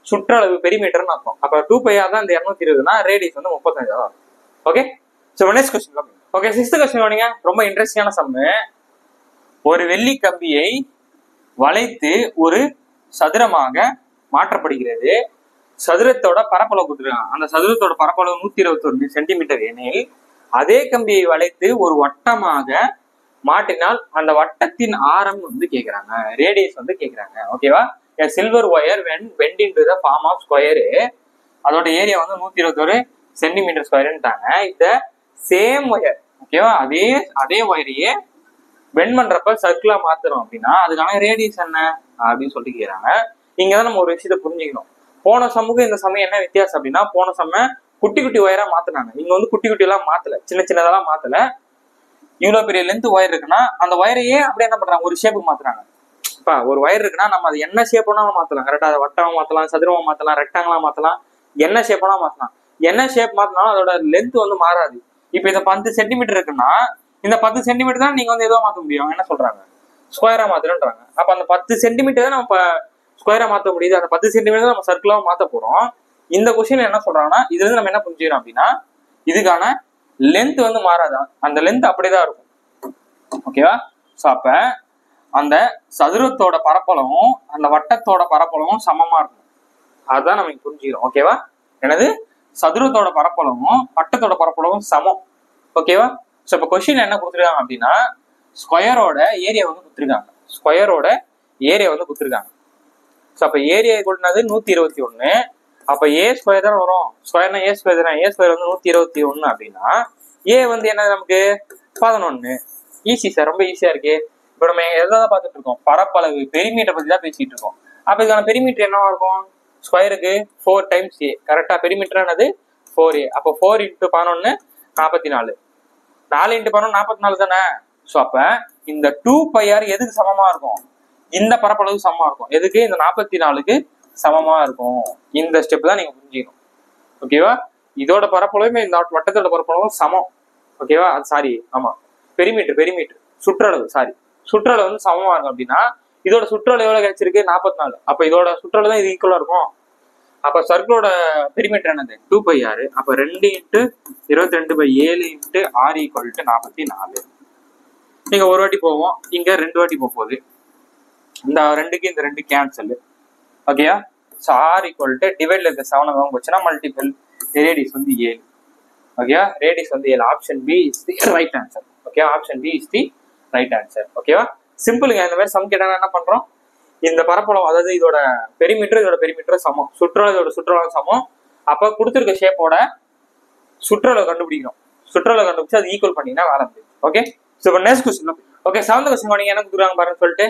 சுற்றளவு பெரிமீட்டர்னு அர்த்தம். அப்ப 2πr தான் இந்த 220னா ரேடியஸ் வந்து 35 தான். Okay, so next question. Okay, 6th question கவனிங்க. ரொம்ப இன்ட்ரெஸ்டிங்கான சம்மு. ஒரு வெள்ளி கம்பியை வளைத்து ஒரு சதுரமாக மாற்றப்படுகிறது. சதுரத்தோட பரப்பளவு கொடுத்துருக்காங்க. அந்த சதுரத்தோட பரப்பளவு 121 சென்டிமீட்டர் எனில் அதே கம்பியை வளைத்து ஒரு வட்டமாக மாட்டினால் அந்த வட்டத்தின் ஆரம் வந்து கேக்குறாங்க, ரேடியஸ் வந்து கேக்குறாங்க. ஓகேவா? Silver wire when bent into the form of square, அதோட ஏரியா வந்து 121 சென்டிமீட்டர் ஸ்கொயர்ன்ட்டாங்க. இந்த சேம் ஒயர், ஓகேவா, அதே ஒயரையே பெண்ட் பண்றப்ப சர்க்கிளா மாத்தணும் அப்படின்னா அதுக்கான ரேடியஸ் என்ன அப்படின்னு சொல்லிட்டு கேக்குறாங்க. இங்கதான் நம்ம ஒரு விஷயத்த புரிஞ்சுக்கணும். போன சமூகம் இந்த சமயம் என்ன வித்தியாசம் அப்படின்னா, போன சமயம் குட்டி குட்டி ஒயரா மாத்தினாங்க. இங்க வந்து குட்டி குட்டி எல்லாம் மாத்தல, சின்ன சின்னதெல்லாம் மாத்தல. இவ்வளவு பெரிய லென்த் ஒயர் இருக்குன்னா அந்த ஒயரையே அப்படியே என்ன பண்றாங்க, ஒரு ஷேப்புக்கு மாத்துறாங்க. இப்ப ஒரு ஒயர் இருக்குன்னா நம்ம அது என்ன ஷேப் வேணாலும் மாத்தலாம். கரெக்டா, அதை வட்டமா மாத்தலாம், சதுரமா மாத்தலாம், ரெக்டாங்கிளா மாத்தலாம், என்ன ஷேப் வேணாலும் மாத்தலாம். என்ன ஷேப் மாத்தினாலும் அதோட லென்த் வந்து மாறாது. இப்ப இந்த 10 சென்டிமீட்டர் இருக்குன்னா இந்த 10 சென்டிமீட்டர் தான் நீங்க வந்து எதுவும் மாத்த முடியும். என்ன சொல்றாங்க, ஸ்கொயரா மாத்துறேன்றாங்க. அப்ப அந்த 10 சென்டிமீட்டர் தான் நம்ம ஸ்கொயரா மாத்த முடியுது. அந்த 10 சென்டிமீட்டர் நம்ம சர்க்கிளாவும் மாத்த போறோம். இந்த கொஸ்டின் என்ன சொல்றாங்கன்னா, இதுல இருந்து நம்ம என்ன புரிஞ்சுக்கிறோம் அப்படின்னா, இதுக்கான லென்த் வந்து மாறாதா, அந்த லென்த் அப்படிதான் இருக்கும். ஓகேவா? ஸோ அப்ப அந்த சதுரத்தோட பரப்பளவும் அந்த வட்டத்தோட பரப்பளவும் சமமா இருக்கும். அதுதான் நம்ம புரிஞ்சுக்கிறோம். ஓகேவா? எனது சதுரத்தோட பரப்பளவும் வட்டத்தோட பரப்பளவும் சமம். ஓகேவா? ஸோ இப்போ கொஸ்டின் என்ன கொடுத்துருக்காங்க அப்படின்னா, ஸ்கொயரோட ஏரியா வந்து கொடுத்துருக்காங்க. ஸ்கொயரோட ஏரியா வந்து கொடுத்துருக்காங்க. ஸோ அப்போ ஏரியா கொடுத்தது 121. அப்போ ஏ ஸ்கொயர் தானே வரும். ஸ்கொயர்னா ஏ ஸ்கொயர் தானே. ஏ ஸ்கொயர் வந்து 121 அப்படின்னா ஏ வந்து என்ன நமக்கு 11. ஈஸி சார், ரொம்ப ஈஸியா இருக்கு. இப்போ நம்ம எதாவது பார்த்துட்டு இருக்கோம், பரப்பளவு பெரிமீட்டர் பத்தி தான் பேசிட்டு இருக்கோம். அப்போ இதுக்கான பெரிமீட்டர் என்னவா இருக்கும், ஸ்கொயருக்கு 4 டைம்ஸ் ஏ. கரெக்டா, பெரிமீட்டர்னது 4a. அப்போ 4 × 11 44. 4 × 11 44 தானே. ஸோ அப்ப இந்த 2πr எதுக்கு சமமா இருக்கும், இந்த பரப்பளவு சமமா இருக்கும். எதுக்கு, இந்த 44க்கு சமமா இருக்கும். இந்த ஸ்டெப் தான் நீங்க புரிஞ்சுக்கணும். ஓகேவா? இதோட பரப்பளவுமே இந்த வட்டத்தோட பரப்பளவும் சமம். ஓகேவா? அது சாரி, ஆமா, பெரிமீட்டர் சுற்றளவு, சாரி, சுற்றளவு வந்து சமமா இருக்கும். அப்படின்னா இதோட சுற்றளவு எவ்வளவு கிடைச்சிருக்கு, 44. அப்ப இதோட சுற்றளவு தான் இது ஈக்குவலா இருக்கும். அப்ப சர்க்கிளோட பெரிமீட்டர் என்னது, 2πr. அப்ப 2 × 22/7 × r = 44. நீங்க ஒரு வாட்டி போவோம், இங்க 2 வாட்டி போகுது. இந்த 2க்கு இந்த 2 கேன்சல். ஓகேயா? ஸோ r = டிவைட்ல இருக்க 7 போச்சுன்னா மல்டிபிள், ரேடியஸ் வந்து 7. ஓகேவா? ரேடியஸ் வந்து 7. Option B is the right answer. Okay, option B is the right answer. ஓகேவா? சிம்பிளுங்க. இந்த மாதிரி சம் கேட்டாங்க என்ன பண்றோம், இந்த பரப்பளவு, அதாவது இதோட பெரிமீட்டர் சமம், சுற்றளவோட சுற்றளவு சமம். அப்ப கொடுத்துருக்க ஷேப்போட சுற்றளவு கண்டுபிடிக்கிறோம். சுற்றளவு கண்டுபிடிச்சு அது ஈக்குவல் பண்ணினா வேலை முடியும். ஓகே, ஸோ இப்போ next question. Okay, 7th question நீங்க என்ன கொடுக்குறாங்க பாருன்னு சொல்லிட்டு,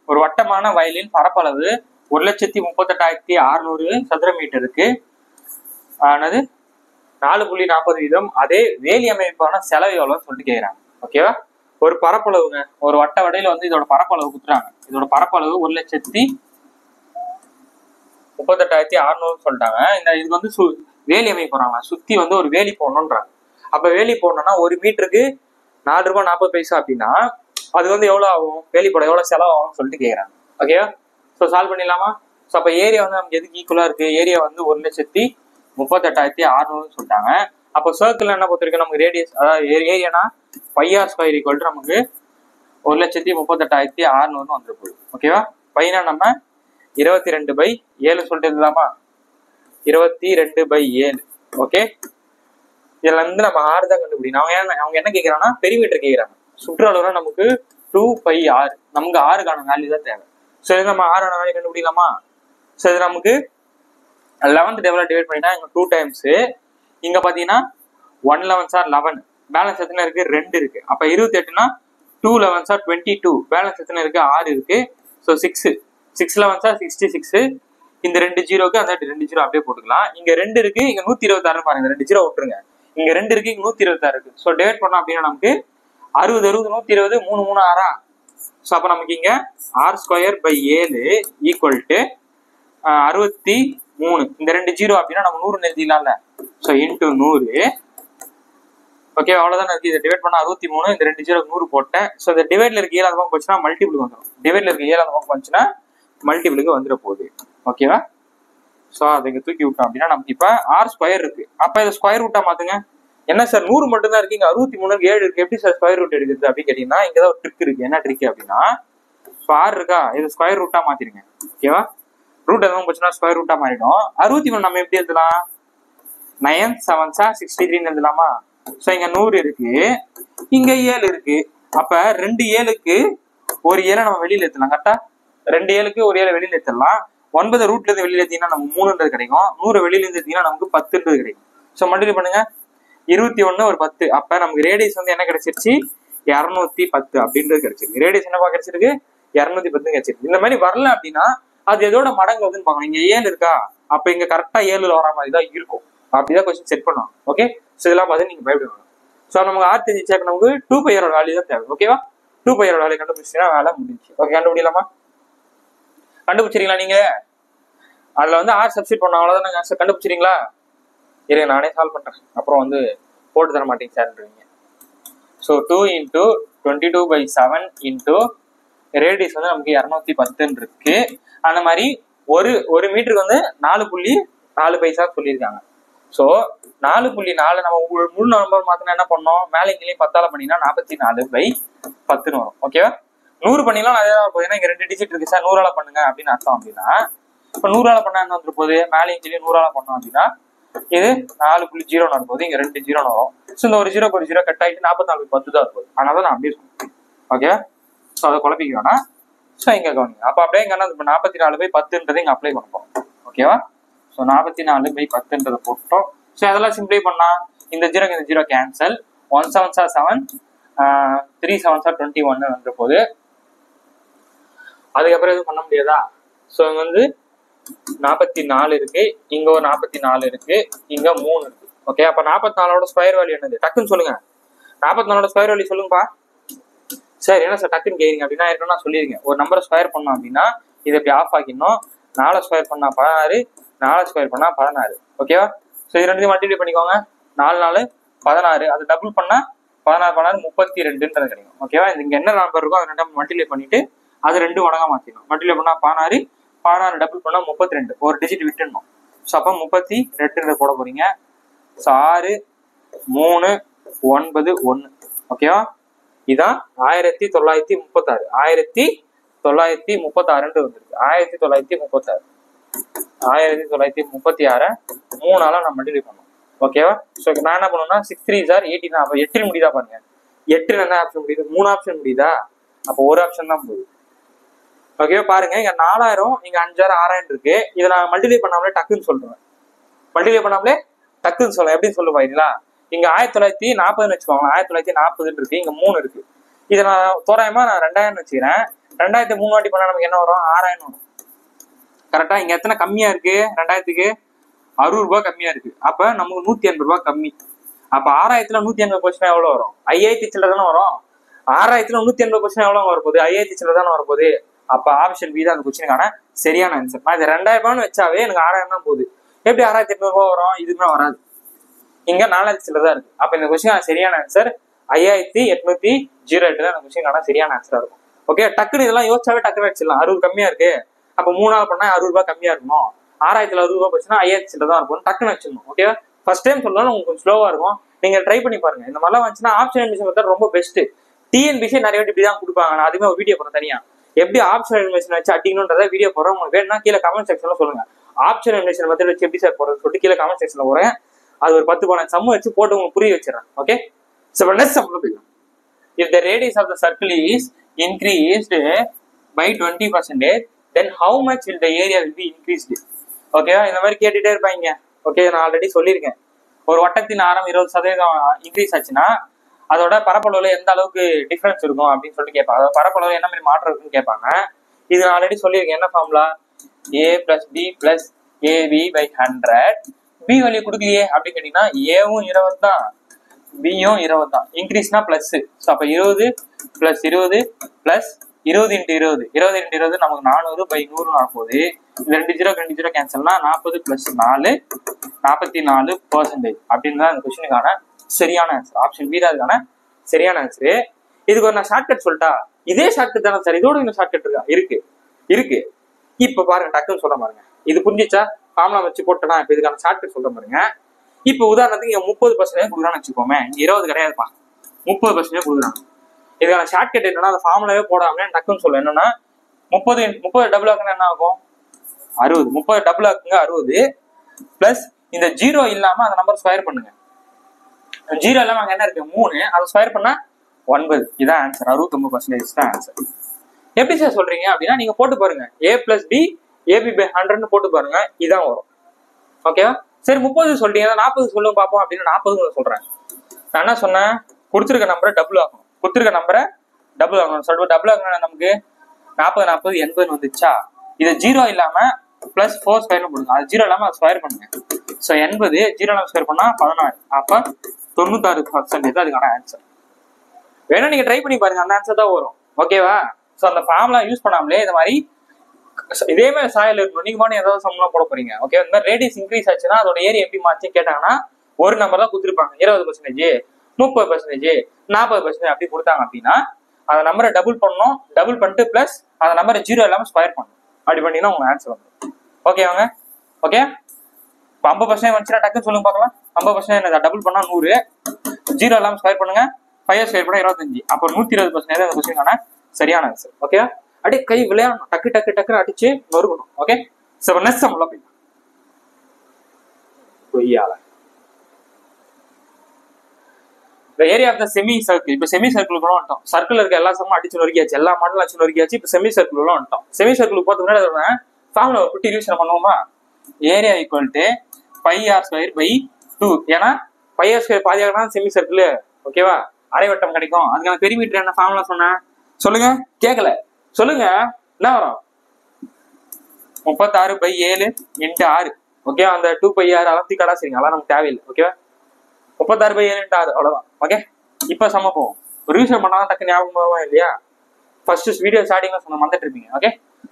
ஒரு வட்டமான வயலின் பரப்பளவு 1,38,600 சதுர மீட்டருக்கு ஆனது 4.40%. அதே வேலி அமைப்பான செலவு எவ்வளவுன்னு சொல்லிட்டு கேட்கிறாங்க. ஓகேவா? ஒரு பரப்பளவுங்க, ஒரு வட்ட வடையில வந்து இதோட பரப்பளவு கொடுத்துறாங்க. இதோட பரப்பளவு 1,38,600 சொல்லிட்டாங்க. இந்த இது வந்து வேலி அமைக்க போறாங்க, சுத்தி வந்து ஒரு வேலி போடணும்ன்றாங்க. அப்ப வேலி போடணும்னா 1 மீட்டருக்கு 4 ரூபாய் 40 பைசா அப்படின்னா அது வந்து எவ்வளவு ஆகும், வேலி போட எவ்வளவு செலவு ஆகும்னு சொல்லிட்டு கேட்கறாங்க. ஓகேவா? ஸோ சால்வ் பண்ணிடலாமா? ஸோ அப்ப ஏரியா வந்து நமக்கு எதுக்கு ஈக்குவலா இருக்கு, ஏரியா வந்து 1,38,600 சொல்லிட்டாங்க. அப்போ சர்க்கிள் என்ன பொறுத்திருக்கு, நமக்கு ரேடியஸ், அதாவது ஏரியானா πr² = நமக்கு 1,38,600 வந்துருக்கு. ஓகேவா? பையனா நம்ம 22/7 சொல்லிட்டு இருக்கலாமா, 22/7. ஓகே, இதுல இருந்து நம்ம r தான் கண்டுபிடிக்கணும். அவங்க என்ன கேட்கறாங்கன்னா பெரிமீட்டர் கேட்கறாங்க. சுற்றளவுனா நமக்கு 2πr, நமக்கு r-க்கான வேல்யூ தான் தேவை. ஸோ இது நம்ம r-ஆன வேல்யூ கண்டுபிடிக்கலாமா? ஸோ இது நமக்கு 11th டேபிள் டிவைட் பண்ணிட்டா இங்க 2 டைம்ஸ், இங்க பாத்தீங்கன்னா 1 11s are 11, பேலன்ஸ் எத்தனை இருக்கு, 2 இருக்கு. அப்ப 28னா 2 11s are 22, பேலன்ஸ் எத்தனை இருக்கு, 6 இருக்கு. So 6 11s are 66. இந்த 2 ஜீரோக்கு அந்த 2 ஜீரோ அப்படியே போட்டுக்கலாம். இங்க 2 இருக்கு, இங்க 126 பாருங்க, 2 ஜீரோ விட்டுருங்க. இங்க 2 இருக்கு, இங்க 126 இருக்கு. ஸோ டிவைட் பண்ணோம் அப்படின்னா நமக்கு 60 60 120 3 3 6. ஸோ அப்போ நமக்கு இங்க r²/7 ஈக்குவல் டு 63. இந்த 2 0 அப்படின்னா நம்ம 100 எழுதிடலாம்ல. So into 100. ஓகே, அவ்வளவுதான் இருக்கு. இதை டிவைட் பண்ணா 63. இந்த 2 0 100 போட்டேன். ஸோ இந்த டிவைட்ல இருக்க 7 பக்கம் போச்சுன்னா மல்டிபிள் வந்துடும். டிவைட்ல இருக்க 7 பக்கம் வந்துச்சுன்னா மல்டிபிளுக்கு வந்துட போகுது. ஓகேவா? ஸோ அதுக்கு தூக்கி விட்டோம் அப்படின்னா நமக்கு இப்ப r² இருக்கு. அப்ப இதை ஸ்கொயர் ரூட்டா மாத்துங்க. என்ன சார் 100 மட்டும் தான் இருக்கு, இங்க 63 7 இருக்கு, எப்படி சார் ஸ்கொயர் ரூட் எடுக்குது அப்படின்னு கேட்டீங்கன்னா இங்கதான் ஒரு ட்ரிக் இருக்கு. என்ன ட்ரிக் அப்படின்னா, இப்போ r இருக்கா, இது ஸ்கொயர் ரூட்டா மாத்திருங்க. ஓகேவா? ரூட் எதுவும் போச்சுன்னா ஸ்கொயர் ரூட்டா மாறிடும். 63 நம்ம எப்படி எழுதலாம்? 9 7 63 எழுதலாமா? ஸோ இங்க 100 இருக்கு, இங்க 7 இருக்கு. அப்ப 2 7க்கு ஒரு 7 நம்ம வெளியில ஏத்தலாம். கரெக்டா? 2 7க்கு ஒரு 7 வெளியில ஏத்தலாம். 9 ரூட்ல இருந்து வெளியில ஏத்தீங்கன்னா நமக்கு 3ன்றது கிடைக்கும். 100 வெளியில இருந்து ஏத்தீங்கன்னா நமக்கு 10ன்றது கிடைக்கும். ஸோ மல்டிப்ளை பண்ணுங்க. 21 ஒரு 10. அப்ப நமக்கு ரேடியஸ் வந்து என்ன கிடைச்சிருச்சு? 210 அப்படின்றது கிடைச்சிருக்கு. ரேடியஸ் என்னப்பா கிடைச்சிருக்கு? 210 கிடைச்சிருக்கு. இந்த மாதிரி வரல அப்படின்னா அது எதோட மடங்கு வருதுன்னு பார்க்கணும். இங்க 7 இருக்கா, அப்ப இங்க கரெக்டா 7 வர மாதிரி தான் இருக்கும். அப்படிதான் கொஸ்டின் செட் பண்ணுவோம். ஓகே, ஸோ இதெல்லாம் பார்த்து நீங்க பயப்படுவாங்க. ஸோ நமக்கு r தெரிஞ்சிச்சு, நமக்கு 2π வேல்யூ தான் தேவை. ஓகேவா? 2π வேல்யூ கண்டுபிடிச்சா வேலை முடிஞ்சு. ஓகே, கண்டுபிடிக்கலாமா? கண்டுபிடிச்சிருங்களா நீங்க? அதுல வந்து r சப்ஸ்டிட் பண்ண அவ்வளவுதான். கண்டுபிடிச்சிருங்களா? இருங்க நானே சால்வ் பண்றேன், அப்புறம் வந்து போட்டு தர மாட்டேங்க சார்ன்றீங்க. ஸோ 2 × 22/7 இன்டூ ரேடியஸ் வந்து நமக்கு 210 இருக்கு. அந்த மாதிரி ஒரு மீட்டருக்கு வந்து 4.4 பைசா சொல்லியிருக்காங்க. ஸோ 4.4 நம்ம முழு நம்பர் மாத்தினா என்ன பண்ணோம்? மேலே இங்கேயும் 10ஆல பண்ணினா 44/10 வரும். ஓகேவா? 100 பண்ணிலாம் அதே தான் போகுது. இங்க 2 டிஜிட் இருக்கு சார், 100ஆல பண்ணுங்க அப்படின்னு அர்த்தம். அப்படின்னா இப்போ 100ஆல பண்ணா என்ன வந்துட்டு போகுது? மேலே இங்கேயும் 100ஆல பண்ணோம் அப்படின்னா இது 4.0 வரும்போது இங்க 2 0 வரும். ஸோ இந்த ஒரு 0 ஒரு 0 கட் ஆகிட்டு 44/10 தான் இருக்கும். அதனால நான் அப்படியே சொல்றேன். ஓகே, ஸோ அதை குழப்பிக்க வேணாம். ஸோ இங்க கவனிங்க. அப்போ அப்படியே இங்க 44/10 இங்க அப்ளை பண்ண போறோம். ஓகேவா? ஸோ 44/10 போட்டோம். ஸோ அதெல்லாம் சிம்பிளை பண்ணா இந்த 0 இந்த 0 கேன்சல். 1 7 7 3 7 21 வந்துற போது அதுக்கப்புறம் எதுவும் பண்ண முடியாதா? ஸோ இங்க வந்து 44 இருக்கு, இங்க ஒரு 44 இருக்கு, இங்க 3 இருக்கு. ஓகே, அப்ப 44ஓட ஸ்கொயர் வேல்யூ என்னது? டக்குன்னு சொல்லுங்க. 44ஓட ஸ்கொயர் வேல்யூ சொல்லுங்கப்பா. சரி, என்ன சார் டக்குன்னு கேக்குறீங்க அப்படின்னா ஏற்கனவே நான் சொல்லியிருக்கேன். ஒரு நம்பரை ஸ்கொயர் பண்ணோம் அப்படின்னா இதை இப்படி ஆஃப் ஆக்கிடணும். 4 ஸ்கொயர் பண்ணா 16, 4 ஸ்கொயர் பண்ணா 16. ஓகேவா? ஸோ இது ரெண்டுத்தையும் மல்டிப்ளை பண்ணிக்கோங்க. 4 4 16, அது டபுள் பண்ணா 16 16 32ன்றது கிடைக்கும். ஓகேவா? இங்க என்ன நம்பர் இருக்கோ அதை ரெண்டு மல்டிப்ளை பண்ணிட்டு அது 2 மடங்கா மாத்திடணும். மல்டிப்ளை பண்ணா 16, 16 டபுள் பண்ணா 32, ஒரு டிஜிட் விட்டுடணும். ஸோ அப்போ 32 போட போறீங்க. ஸோ 6 3 9 1. ஓகேவா? இதான் 1936. 1936 வந்துருக்கு. 1936 1936 3ஆல நான் மல்டிப்ளை பண்ணுவோம். ஓகேவா? ஸோ நான் என்ன பண்ணுவேன்னா 6 3 18. அப்போ 8 முடியுதா பாருங்க. 8 என்ன ஆப்ஷன் முடியுது? 3 ஆப்ஷன் முடியுதா? அப்போ ஒரு ஆப்ஷன் தான் போகுது. ஓகே, பாருங்க இங்க 4000, இங்க 5000 6000 இருக்கு. இதை நான் மல்டிப்ளை பண்ணாமலே டக்குன்னு சொல்றேன். மல்டிப்ளை பண்ணாமலே டக்குன்னு சொல்ல எப்படின்னு சொல்ல பாத்தீங்களா? இங்க 1940 வச்சுக்கோங்க. 1940 இருக்கு, இங்க 3 இருக்கு. இதை நான் தோராயமா நான் 2000 வச்சுக்கிறேன். 2000 3 வாட்டி பண்ணா நமக்கு என்ன வரும்? 6000 வரும். கரெக்டா? இங்க எத்தனை கம்மியா இருக்கு? 2000க்கு 60 ரூபாய் கம்மியா இருக்கு. அப்ப நமக்கு 180 ரூபாய் கம்மி. அப்ப 6000ல 180 போச்சுன்னா எவ்வளவு வரும்? 5000 சில்லறை தானே வரும். 6000ல 180 போச்சுன்னா எவ்வளவு வரப்போகுது? 5000 சில்லறை தானே வரப்போகுது. அப்ப ஆப்ஷன் பி தான் அந்த கொஸ்டினுக்கான சரியான ஆன்சர். நான் இது 2000 ரூபான்னு வச்சாவே எனக்கு 6000 தான் போகுது. எப்படி 6800 ரூபாய் வரும்? இதுக்குமே வராது. இங்க 4000 சில்லறை தான் இருக்கு. அப்ப இந்த கொஸ்டின் சரியான ஆன்சர் 5808 தான் இந்த கொஸ்டினுக்கான சரியான ஆன்சரா இருக்கும். ஓகே, டக்குன்னு இதெல்லாம் யோசிச்சாவே டக்குன்னு வச்சிடலாம். 60 கம்மியா இருக்கு, அப்ப 3 நாள் பண்ணா 60 ரூபாய் கம்மியா இருக்கணும். 6000ல 60 ரூபாய் போச்சுன்னா 5000 சில்லறை தான் இருக்கும். டக்குன்னு வச்சிடணும். ஓகே, ஃபர்ஸ்ட் டைம் சொல்லலாம் உங்களுக்கு கொஞ்சம் ஸ்லோவா இருக்கும். நீங்க ட்ரை பண்ணி பாருங்க. இந்த மாதிரிலாம் வந்துச்சுன்னா ஆப்ஷன் எலிமினேஷன் மெத்தட் ரொம்ப பெஸ்ட். டிஎன்பிசி நிறைய வாட்டி இப்படிதான் கொடுப்பாங்க. நான் அதுமே ஒரு வீடியோ போறேன் தனியா, எப்படி ஆப்ஷன் எலிமினேஷன் வச்சு அடிக்கணும்ன்றத வீடியோ போறேன். உங்களுக்கு வேணும்னா கீழே கமெண்ட் செக்ஷன்ல சொல்லுங்க. ஆப்ஷன் எலிமினேஷன் மெத்தட் வச்சு எப்படி சார் போறது சொல்லிட்டு கீழே கமெண்ட் செக்ஷன்ல போறேன். அது ஒரு 10 12 சம் வச்சு போட்டு உங்களுக்கு புரிய வச்சிடறேன். Okay, so let's simplify. If the radius of the circle is increased by 20%, then how much will the area will be increased? ஓகேவா? இந்த மாதிரி கேட்டுட்டே இருப்பாங்க. ஓகே, நான் ஆல்ரெடி சொல்லியிருக்கேன். ஒரு வட்டத்தின் ஆரம் 20% இன்க்ரீஸ் ஆச்சுன்னா அதோட பரப்பளவுல எந்த அளவுக்கு டிஃபரன்ஸ் இருக்கும் அப்படின்னு சொல்லிட்டு கேட்பாங்க. அதாவது பரப்பளவு என்ன மாதிரி மாற்றம் இருக்குன்னு கேட்பாங்க. இது நான் ஆல்ரெடி சொல்லியிருக்கேன். என்ன formula? a + b + ab / 100. b value கொடுக்கலையே அப்படின்னு கேட்டீங்கன்னா ஏவும் 20 தான், பியும் 20 தான். இன்க்ரீஸ்னா பிளஸ். ஸோ அப்போ 20 + 20 + 20 × 20 20 × 20 நமக்கு 400/100 வரப்போகுது. இந்த 2 0 2 0 கேன்சல்னா 40 + 4 44% அப்படின்னு தான் இந்த கொஸ்டினுக்கான சரியான ஆன்சர். ஆப்ஷன் பி தான் அதுக்கான சரியான ஆன்சரு. இதுக்கு ஒரு நான் ஷார்ட்கட் சொல்லிட்டா, இதே ஷார்ட்கட் தானே சார், இதோட இன்னும் ஷார்ட்கட் இருக்கா? இருக்கு. இப்ப பாருங்க, டக்குன்னு சொல்ல பாருங்க. இது புரிஞ்சிச்சா? ஃபார்முலா வச்சு போட்டனா இப்ப இதுக்கான ஷார்ட்கட் சொல்ல பாருங்க. இப்ப உதாரணத்துக்கு இங்க 30% கொடுக்குறான்னு வச்சுக்கோமே, இங்க 20 கிடையாதுப்பா, 30% கொடுக்குறாங்க. இதுக்கான ஷார்ட்கட் என்னன்னா, அந்த ஃபார்முலாவே போடாம டக்குன்னு சொல்ல என்னன்னா, 30 டபுள் ஆக்குனா என்ன ஆகும்? 60. 30 டபுள் ஆக்குங்க 60 பிளஸ் இந்த 0 இல்லாம அந்த நம்பர் ஸ்கொயர் பண்ணுங்க. 0 இல்லாம அங்க என்ன இருக்கு? 3. அதை ஸ்கொயர் பண்ணா 9. இதான் ஆன்சர். 69% தான் ஆன்சர். எப்படி சார் சொல்றீங்க அப்படின்னா, நீங்க போட்டு பாருங்க, a + b ab/100 போட்டு பாருங்க, இதான் வரும். ஓகேவா? சரி 30 சொல்றீங்க, 40 சொல்லுங்க பாப்போம் அப்படின்னு 40 சொல்றேன். நான் என்ன சொன்னேன்? கொடுத்துருக்க நம்பரை டபுள் ஆகணும். கொடுத்துருக்க நம்பரை டபுள் ஆகணும். சொல்லிட்டு டபுள் ஆகணும் நமக்கு 40 40 80 வந்துச்சா? இதை 0 இல்லாம +4 ஸ்கொயர்னு போடுங்க. அது 0 இல்லாம அது ஸ்கொயர் பண்ணுங்க. ஸோ 80 0 இல்லாம ஸ்கொயர் பண்ணா 16. அப்ப 96% அதுக்கான ஆன்சர். வேணா நீங்க ட்ரை பண்ணி பாருங்க, அந்த ஆன்சர் தான் வரும். ஓகேவா? ஸோ அந்த ஃபார்முலா யூஸ் பண்ணாமலே இந்த மாதிரி இதே மாதிரி சாயல் இருக்கணும். நீங்க மாதிரி ஏதாவது சம்பளம் போட போறீங்க. ஓகே, இந்த மாதிரி ரேடியஸ் இன்க்ரீஸ் ஆச்சுன்னா அதோட ஏரியா எப்படி மாற்றி கேட்டாங்கன்னா, ஒரு நம்பர் தான் கொடுத்துருப்பாங்க. 20%, 30%, 40% அப்படி கொடுத்தாங்க அப்படின்னா, அந்த நம்பரை டபுள் பண்ணணும். டபுள் பண்ணிட்டு பிளஸ் அந்த நம்பரை 0 இல்லாம ஸ்கொயர் பண்ணணும். அப்படி பண்ணீங்கன்னா உங்க ஆன்சர் வந்துடும். ஓகேவாங்க? ஓகே, இப்போ 50% வந்துச்சுன்னா டக்குன்னு சொல்லுங்க பார்க்கலாம். 50% டபுள் பண்ணா 100, 0 இல்லாம ஸ்கொயர் பண்ணுங்க, 5 ஸ்கொயர் பண்ணா 25. அப்போ 120% அந்த கொஸ்டினுக்கான சரியான ஆன்சர். ஓகே, அப்படியே கை விளையாடணும், டக்கு டக்கு டக்குன்னு அடிச்சு நொறுக்கணும். ஓகே, சோ நெக்ஸ்ட் சம் உள்ள போய் பொய்யால the area of the semi circle. இப்போ செமி சர்க்கிளுக்குள்ள வந்துட்டோம். சர்க்கிள் இருக்க எல்லா சமமும் அடிச்சு நொறுக்கியாச்சு, எல்லா மாடலும் அடிச்சு நொறுக்கியாச்சு. இப்போ செமி சர்க்கிளுக்குள்ள வந்துட்டோம். செமி சர்க்கிளுக்கு போறதுக்கு முன்னாடி ஃபார்முலா குட்டி ரிவிஷன் பண்ணுவோமா? Area equal to πr²/2. ஏன்னா πr² பாதியாக தான் செமி சர்க்கிள். ஓகேவா? அரைவட்டம் கிடைக்கும். அதுக்கான பெரிமீட்டர் என்ன ஃபார்முலா சொன்னேன் சொல்லுங்க? கேட்கல சொல்லுங்க. என்ன வரும்? 36/7 × 6. ஓகே, அந்த 2πr அளத்தி கடா சரிங்க, அதெல்லாம் நமக்கு தேவையில்லை. ஓகேவா? 36/7 × 6 அவ்வளவுதான். ஓகே, இப்ப சம போவோம். ரிவிஷன் பண்ணாதான் டக்கு ஞாபகம் வருவா இல்லையா? ஃபர்ஸ்ட் வீடியோ ஸ்டார்டிங்ல சொன்ன மறந்துட்டு இருப்பீங்க. Okay,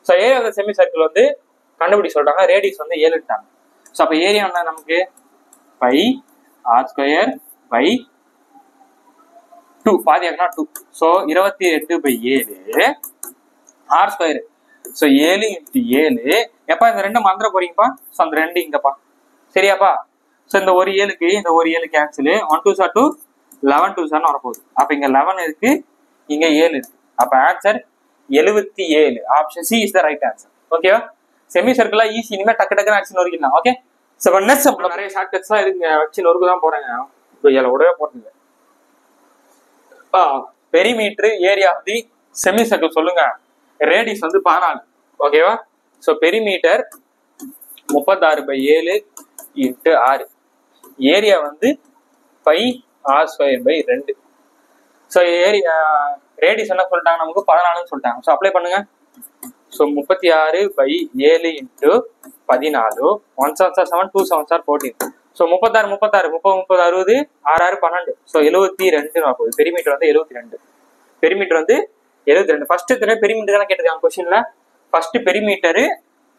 so area of the semi circle வந்து கண்டுபிடி சொல்றாங்க. ரேடியஸ் வந்து 7ட்டாங்க. ஸோ அப்ப ஏரியா என்ன நமக்கு? πr²/2. பாதியாக்குனா 2. So 28/7 r². ஸோ 7 × 7. எப்பா இந்த 2 மறந்துட போறீங்கப்பா? ஸோ அந்த 2 இங்கப்பா, சரியாப்பா? ஸோ இந்த ஒரு 7க்கு இந்த ஒரு 7 கேன்சல். 1 2 2 11 2 வரப்போகுது. அப்ப இங்க 11 இருக்கு, இங்க 7 இருக்கு. அப்ப answer 77. Option C is the right answer. ஓகேவா? செமி சர்க்கிளா ஈஸி. இனிமே டக்கு டக்குன்னு அடிச்சு நொறுக்கிடலாம். ஓகே, ஸோ நெக்ஸ்ட் சம்ல நிறைய ஷார்ட்கட்ஸ் தான் இருக்கு, வச்சு நொறுக்கு தான் போறேங்க. இப்போ இதில் உடவே போட்டுங்க. Perimeter area of the semi circle சொல்லுங்க. ரேடியஸ் வந்து 14. ஓகேவா? So perimeter 36/7 × 6. ஏரியா வந்து πr²/2. ஸோ ஏரியா ரேடியஸ் என்ன சொல்லிட்டாங்க நமக்கு? 14 சொல்லிட்டாங்க. ஸோ அப்ளை பண்ணுங்க. ஸோ 36/7 × 14. 1 7 7 2 7 14. ஸோ 36 30 30 60 6 12. ஸோ 72 போகுது. பெரிமீட்டர் வந்து 72. பெரிமீட்டர் வந்து 72. ஃபர்ஸ்ட் எத்தனை பெரிமீட்டர் தான் கேட்டிருக்காங்க கொஸ்டின்ல. ஃபர்ஸ்ட் பெரிமீட்டரு,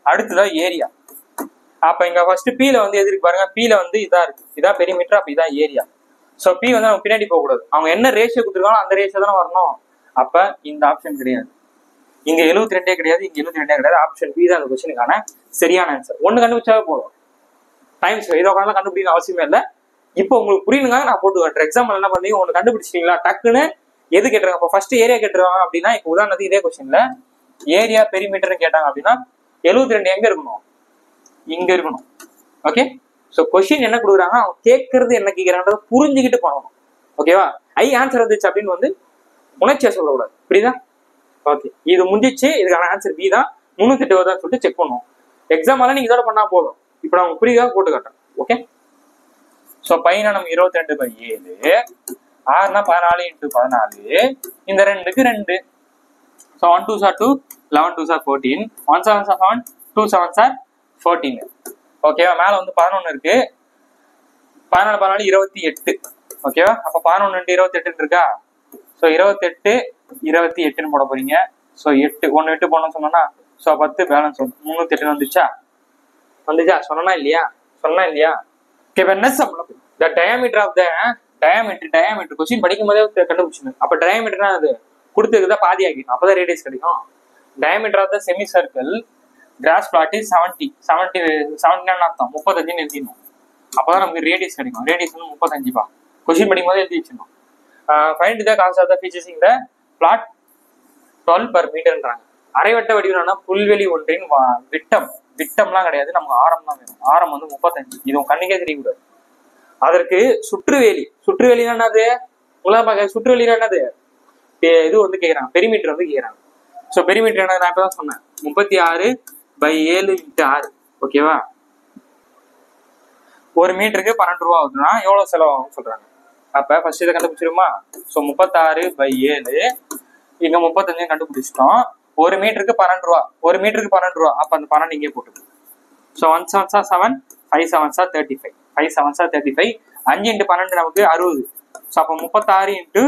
அடுத்துதான் ஏரியா. அப்ப இங்க ஃபர்ஸ்ட் பீல வந்து எது இருக்கு பாருங்க? பீல வந்து இதா இருக்கு, இதான் பெரிமீட்டர், அப்ப இதான் ஏரியா. சோ பி வந்து நம்ம பின்னாடி போக கூடாது. அவங்க என்ன ரேஷியோ கொடுத்துருக்காங்களோ அந்த ரேஷியோ தானே வரணும். அப்ப இந்த ஆப்ஷன் கிடையாது, இங்க 72 கிடையாது, இங்க 72 கிடையாது. ஆப்ஷன் பி தான் அந்த கொஸ்டினுக்கான சரியான ஆன்சர். ஒண்ணு கண்டுபிடிச்சாவே போதும். டைம்ஸ் இதை உட்காந்து கண்டுபிடிக்க அவசியமே இல்லை. இப்போ உங்களுக்கு புரியுங்க, நான் போட்டு காட்டுறேன். எக்ஸாம்பிள் என்ன பண்ணீங்க? ஒண்ணு கண்டுபிடிச்சிட்டீங்களா? டக்குன்னு எது கேட்டுருங்க? இப்போ ஃபர்ஸ்ட் ஏரியா கேட்டுருவாங்க அப்படின்னா, இப்போ உதாரணத்துக்கு இதே கொஸ்டின்ல ஏரியா பெரிமீட்டர்னு கேட்டாங்க அப்படின்னா 72 எங்க இருக்கணும்? இங்க இருக்கணும். ஓகே, சோ கொஸ்டின் என்ன கொடுக்குறாங்க, அவங்க கேட்கறது என்ன கேட்கறாங்கன்றத புரிஞ்சுக்கிட்டு பண்ணணும். ஓகேவா? ஆன்சர் வந்துச்சு அப்படின்னு வந்து உணர்ச்சியா சொல்லக்கூடாது. புரியுதா? ஓகே, இது முடிஞ்சிச்சு. இதுக்கான ஆன்சர் பி தான். 308 வருதான்னு சொல்லிட்டு செக் பண்ணுவோம். எக்ஸாம் எல்லாம் நீங்க இதோட பண்ணா போதும். இப்போ நான் புரியுதா போட்டு காட்டுறேன். ஓகே, சோ பையனா நம்ம 22/7, ஆறுனா 14 × 14. இந்த 2க்கு 2. ஸோ 1 2 2 11 2 14. 1 7 7 2 7 14. ஓகேவா? மேல வந்து 11 இருக்கு. 14 14 28. ஓகேவா? அப்ப 11 28 இருக்கா? ஸோ 28 28ன்னு போட போறீங்க. ஸோ 8 1 8 போனோம்னு சொன்னோம்னா ஸோ 10 பேலன்ஸ் 308 வந்துச்சா சொன்னா இல்லையா ஓகே. என்ன சம்பளம் the diameter of the diameter question படிக்கும் போதே கண்டுபிடிச்சிருங்க. அப்ப டயாமீட்டர்னா அது கொடுத்துருக்குதா பாதி ஆகிடும், அப்பதான் ரேடியஸ் கிடைக்கும். Diameter of the semi circle grass plot is 70 அர்த்தம் 35 எழுதிடணும். அப்பதான் நமக்கு ரேடியஸ் கிடைக்கும். ரேடியஸ் வந்து 35 கொஸ்டின் படிக்கும் போதே எழுதி வச்சிடணும். Find the cost of the features இந்த பிளாட் 12 per மீட்டர்ன்றாங்க. அரைவட்ட வடிவம்னா புல்வெளி ஒன்றின் விட்டம்லாம் கிடையாது, நமக்கு ஆரம் தான் வேணும். ஆரம் வந்து 35. இது உங்க கண்ணுக்கே தெரியக்கூடாது. அதற்கு சுற்றுவேலினா என்னது உலக சுற்றுவேலினா என்னது இது வந்து கேக்குறாங்க, பெரிமீட்டர் வந்து கேக்குறாங்க. ஸோ பெரிமீட்டர் என்ன நான் இப்பதான் சொன்னேன் 36/7 × 6 ஓகேவா. 1 மீட்டருக்கு 12 ரூபா ஆகுதுன்னா எவ்வளவு செலவாகும் சொல்றாங்க. அப்ப ஃபர்ஸ்ட் இதை கண்டுபிடிச்சிருமா. ஸோ 36/7 இங்க 35 கண்டுபிடிச்சிட்டோம். 1 மீட்டருக்கு 12 ரூபா, 1 மீட்டருக்கு 12 ரூபா. அப்ப அந்த 12 இங்கே போட்டு. ஸோ 1 7 7 5 7 35 5 7 35 5 × 12 நமக்கு 60. ஸோ அப்போ 36 ×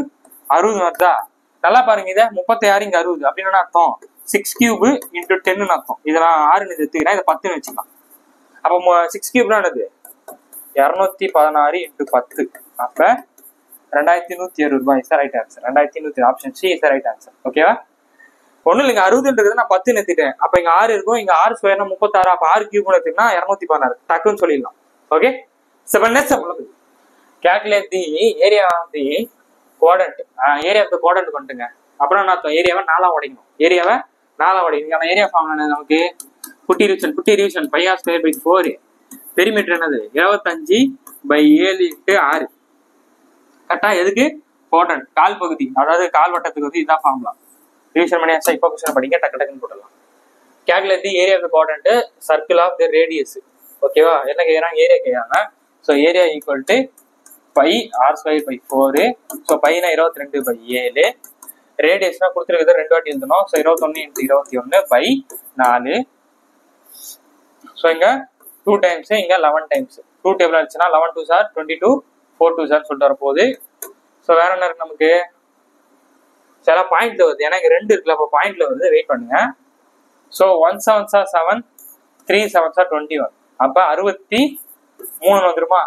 60 வருதா. நல்லா பாருங்க, இதை 36 இங்க 60 அப்படின்னு அர்த்தம் 6 cube × 10 அர்த்தம். இதை நான் 6 எடுத்துக்கிறேன், இதை 10 வச்சுக்கலாம். அப்போ 6 cube என்னது 216 × 10. அப்ப 2160 ரூபாய் is right answer. 2160 option C is right answer. ஓகேவா. ஒண்ணு இல்லைங்க 60 நான் 10 எடுத்துட்டேன். அப்ப இங்க 6 இருக்கும், இங்க 6 ஸ்கொயர்னா 36. அப்ப 6 கியூப் எடுத்தீங்கன்னா 216 டக்குன்னு சொல்லிடலாம். ஓகே. 7 நெக்ஸ்ட் சம்பளம் calculate the area of the quadrant. Area of the quadrant பண்ணிட்டுங்க. அப்புறம் நான் ஏரியாவை 4ஆ உடைக்கணும். ஆனா ஏரியா ஃபார்முலா நமக்கு குட்டி ரிவிஷன் πr²/4. பெரிமீட்டர் என்னது 25/7 × 6. கரெக்டா. எதுக்கு குவாட்ரண்ட் கால் பகுதி, அதாவது கால் வட்டத்துக்கு வந்து இதான் ஃபார்முலா. ரிவிஷன் பண்ணியாச்சா. இப்போ கொஸ்டின் படிங்க, டக்குன்னு போடலாம். Calculate the area of the quadrant circle of the radius. ஓகேவா. என்ன கேக்குறாங்க, ஏரியா கேக்குறாங்க. So area equal to πr²/4. So πனா 22/7. ரேடியஸ்னா கொடுத்துருக்குது 2 வாட்டி எழுதணும். ஸோ 21 × 21/4. ஸோ இங்க 2 டைம்ஸ், இங்க 11 டைம்ஸ். 2 டேபிள் ஆச்சுன்னா 11 2s are 22, 4 2s are சொல்லிட்டு வரப்போகுது. ஸோ வேற என்ன இருக்கு நமக்கு, சில பாயிண்ட்ல வருது. எனக்கு 2 இருக்குல்ல, அப்போ பாயிண்ட்ல வருது, வெயிட் பண்ணுங்க. ஸோ 1 7 7 3 7 21. அப்ப 63 வந்துருமா.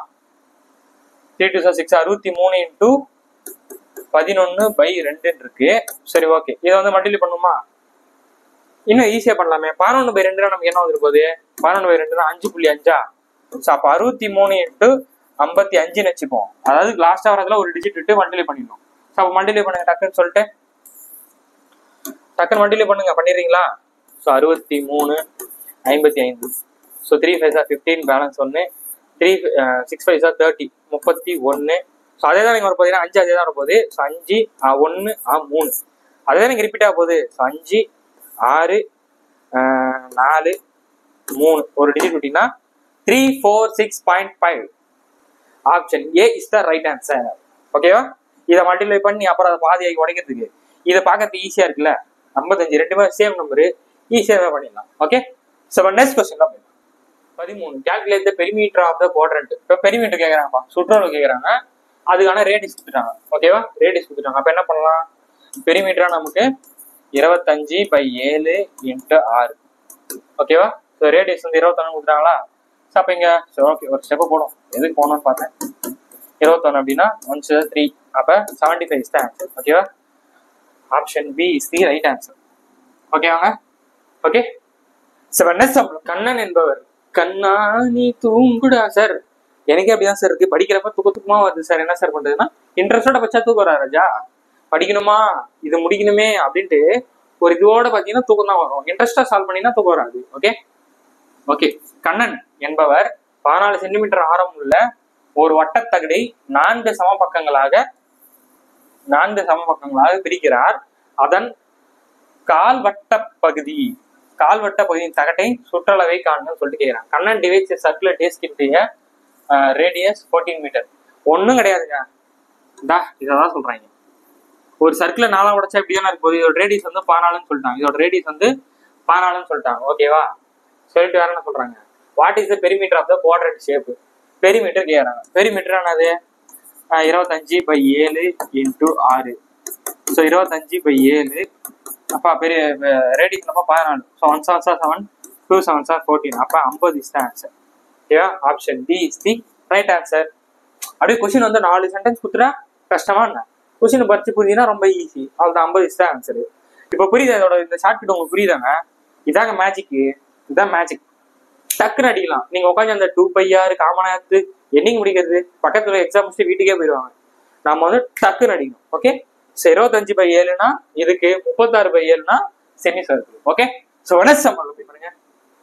3 2 6 63 × 11/2 இருக்கு. சரி ஓகே. இதை வந்து மல்டிப்ளை பண்ணுமா, இன்னும் ஈஸியா பண்ணலாமே. 11/2 நமக்கு என்ன வந்துரு போகுது, 11/2 5.5. ஸோ அப்ப 63 × 55 வச்சுப்போம். அதாவது லாஸ்டா வரதுல ஒரு டிஜிட் விட்டு மல்டிப்ளை பண்ணிடணும். ஸோ அப்போ மல்டிப்ளை பண்ணுங்க டக்குன்னு சொல்லிட்டு, டக்குன்னு மல்டிப்ளை பண்ணுங்க. பண்ணிடுறீங்களா. ஸோ 63 55. So 3 5 15 balance 1 3 6 5 30 31. ஸோ அதே தான் நீங்க வரப்போகுது, 5 அதே தான் வரப்போகுது. ஸோ 5 1 3 அதே தான் நீங்க ரிப்பீட் ஆக போகுது. ஸோ 5 6 4 3 ஒரு டிஜிட் விட்டீங்கன்னா 346.5. Option A is the right answer. ஓகேவா. இதை மல்டிப்ளை பண்ணி அப்புறம் அதை பாதியாகி உடைக்கிறதுக்கு இதை பார்க்கறதுக்கு ஈஸியா இருக்குல்ல. 55 ரெண்டுமே சேம் நம்பரு, ஈஸியாக பண்ணிடலாம். Okay. So next question 13 calculate the perimeter of the quadrant. இப்போ பெரிமீட்டர் கேட்குறாங்கப்பா, சுற்றளவு கேட்குறாங்க. அதுக்கான ரேடியஸ் கொடுத்துட்டாங்க. ஓகேவா. ரேடியஸ் கொடுத்துட்டாங்க. அப்போ என்ன பண்ணலாம், பெரிமீட்டரா நமக்கு 25/7 × 6. ஓகேவா. ஸோ ரேடியஸ் வந்து 21 கொடுத்துட்டாங்களா. ஸோ அப்போ இங்க ஓகே ஒரு ஸ்டெப்பு போடும். எதுக்கு போகணும்னு பார்த்தேன். 21 அப்படின்னா 1 3. அப்போ 75 இஸ் த ஆன்சர். ஓகேவா. Option B is the right answer. ஓகேவாங்க. ஓகே. கண்ணன் என்பவர் கண்ணா நீ தூங்குடா சார். எனக்கே அப்படிதான் சார் இருக்கு. படிக்கிறப்ப தூக்கமா வருது சார். என்ன சார் பண்றதுன்னா, இன்ட்ரெஸ்டோட பச்சா தூக்கம் வரா ராஜா. படிக்கணுமா, இது முடிக்கணுமே அப்படின்ட்டு ஒரு இதோட பாத்தீங்கன்னா தூக்கம் தான் வரும். இன்ட்ரெஸ்டா சால்வ் பண்ணினா தூக்கம் வராது. ஓகே. ஓகே. கண்ணன் என்பவர் 14 சென்டிமீட்டர் ஆரம் உள்ள ஒரு வட்டத்தகடை 4 சம பக்கங்களாக பிரிக்கிறார். அதன் கால்வட்ட பகுதியின் தகட்டை சுற்றளவை காணுன்னு சொல்லிட்டு கேட்கிறாங்க. Kannan divides circular disc into radius 14 metre. ஒன்றும் கிடையாதுங்க. இதான் சொல்றாங்க. ஒரு சர்க்கிள் 4 உடைச்சா எப்படியான இருக்கு போது, இதோட ரேடியஸ் வந்து 14ன்னு சொல்லிட்டாங்க. ஓகேவா. சொல்லிட்டு வேற என்ன சொல்றாங்க, what is the perimeter of the quadrant shape. Perimeter கேட்கறாங்க. பெரிமீட்டர் என்னது 25/7 × 6. ஸோ 25/7 அப்பா பெரிய ரேடியஸ் அப்பா 14. ஸோ 1 7 7 2 7 14. அப்பா 50 இஸ் த ஆன்சர். ஓகேவா? Option D is the right answer. அப்படியே கொஸ்டின் வந்து 4 சென்டென்ஸ் கொடுத்துட்டா கஷ்டமா என்ன? கொஸ்டின் படிச்சு புரியுதுன்னா ரொம்ப ஈஸி. அவ்வளோ 50 இஸ் த ஆன்சர். இப்போ புரியுது அதோட இந்த ஷார்ட்கட் உங்களுக்கு புரியுதாங்க? இதாங்க மேஜிக்கு. இதுதான் மேஜிக். டக்குன்னு அடிக்கலாம். நீங்க உட்காந்து அந்த 2πr காமனாத்து என்னைக்கு முடிக்கிறது? பக்கத்துல எக்ஸாம் முடிச்சுட்டு வீட்டுக்கே போயிடுவாங்க. நம்ம வந்து டக்குன்னு அடிக்கணும். ஓகே? ஸோ 25/7னா இதுக்கு, 36/7னா செமி சர்க்கிள். ஓகே? ஸோ வனசம் பாருங்க.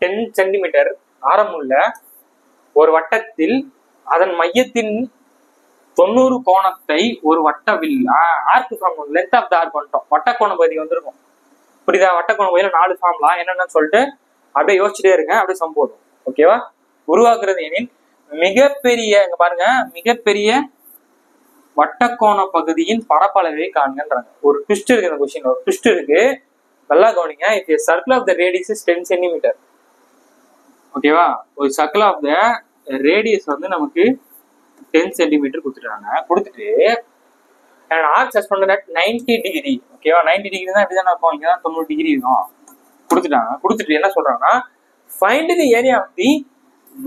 10 சென்டிமீட்டர் ஆரமுள்ள ஒரு வட்டத்தில் அதன் மையத்தின் 90 கோணத்தை ஒரு வட்டவில் arc form length of the arc வந்துட்டோம். வட்டக்கோண பகுதி வந்திருக்கும். புரியுதா? வட்டக்கோண பகுதியில 4 ஃபார்ம்லாம் என்னென்னு சொல்லிட்டு அப்படியே யோசிச்சுட்டே இருங்க. அப்படியே சம் போடும். ஓகேவா? உருவாக்குறது எனில் மிகப்பெரிய, இங்க பாருங்க, மிகப்பெரிய வட்டக்கோண பகுதியின் பரப்பளவை காண்கன்றாங்க. ஒரு ட்விஸ்ட் இருக்கு இந்த கொஸ்டின். ஒரு ட்விஸ்ட் இருக்கு, நல்லா கவனிங்க. If a circle of the radius is 10 cm. ஓகேவா? ஒரு சர்க்கிள் ஆஃப் த ரேடியஸ் வந்து நமக்கு 10 சென்டிமீட்டர் கொடுத்துட்டாங்க. கொடுத்துட்டு and arc suspended at 90 degree. ஓகேவா? 90 டிகிரி தான் இப்படிதான் இருக்கும். இங்க தான் 90 டிகிரி இருக்கும். கொடுத்துட்டாங்க. கொடுத்துட்டு என்ன சொல்றாங்கன்னா, find the area of the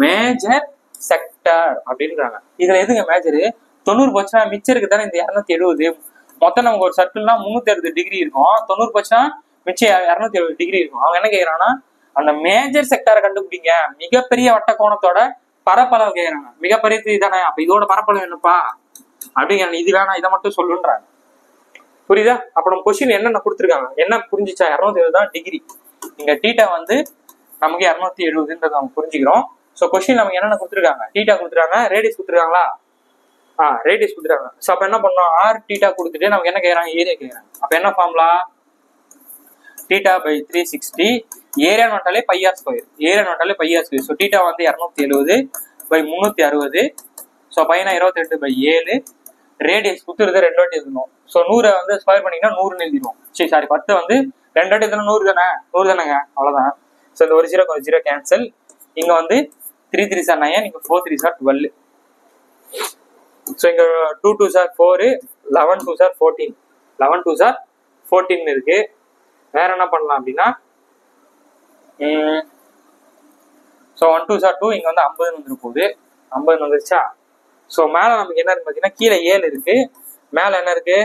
major sector அப்படின்றாங்க. இதுல எதுங்க மேஜரு? 90 போச்சுன்னா மிச்சம் இருக்கு தானே இந்த 270. மொத்தம் நமக்கு ஒரு சர்க்கிள்னா 360 டிகிரி இருக்கும். 90 போச்சுன்னா மிச்சம் 270 டிகிரி இருக்கும். அவங்க என்ன கேட்கறாங்கன்னா, அந்த மேஜர் செக்டாரை கண்டுபிடிங்க, மிகப்பெரிய வட்ட கோணத்தோட பரப்பளவு கேட்கறாங்க. மிகப்பெரிய தானே, அப்ப இதோட பரப்பளவு என்னப்பா அப்படிங்கிறாங்க. இது வேணா, இதை மட்டும் சொல்லுன்றாங்க. புரியுதா? அப்ப நம்ம கொஸ்டின் என்னென்ன கொடுத்துருக்காங்க, என்ன புரிஞ்சிச்சா? 270 தான் டிகிரி. இங்க டீட்டா வந்து நமக்கு 270ன்றத நம்ம புரிஞ்சுக்கிறோம். ஸோ கொஸ்டின் நமக்கு என்னென்ன கொடுத்துருக்காங்க? டீட்டா கொடுத்துருக்காங்க, ரேடியஸ் கொடுத்துருக்காங்களா? ரேடியஸ் கொடுத்துருக்காங்க. ஸோ அப்ப என்ன பண்ணோம்? ஆர் டீட்டா கொடுத்துட்டு நமக்கு என்ன கேட்கறாங்க? ஏரியா கேட்கறாங்க. அப்ப என்ன ஃபார்முலா? Theta by 360. ஏரியா நோட்டாலே πr ஸ்கொயர். ஏரியா நோட்டாலே πr ஸ்கொயர். ஸோ டீட்டா வந்து 270 பை 360. ஸோ பையனா 22/7. ரேடியஸ் குத்துறது 2 வாட்டி எழுதணும். ஸோ 100 வந்து ஸ்கொயர் பண்ணீங்கன்னா 100 எழுதிடும். சரி 10 வந்து 2 வாட்டி எழுதணும். 100 தானே? 100 தானேங்க? அவ்வளவுதான். ஸோ இந்த ஒரு 0 கேன்சல். இங்க வந்து 3 3s are 9, இங்க 4 3s are 12. ஸோ இங்க 2 2s are 4, 11 2s are 14, 11 2s are 14 இருக்கு. வேற என்ன பண்ணலாம் அப்படின்னா, ஸோ 1 2s are 2, இங்க வந்து 50 வந்துரு போகுது. 50 வந்துருச்சா? ஸோ மேல நமக்கு என்ன இருக்கு பார்த்தீங்கன்னா, கீழே 7 இருக்கு, மேல என்ன இருக்கு?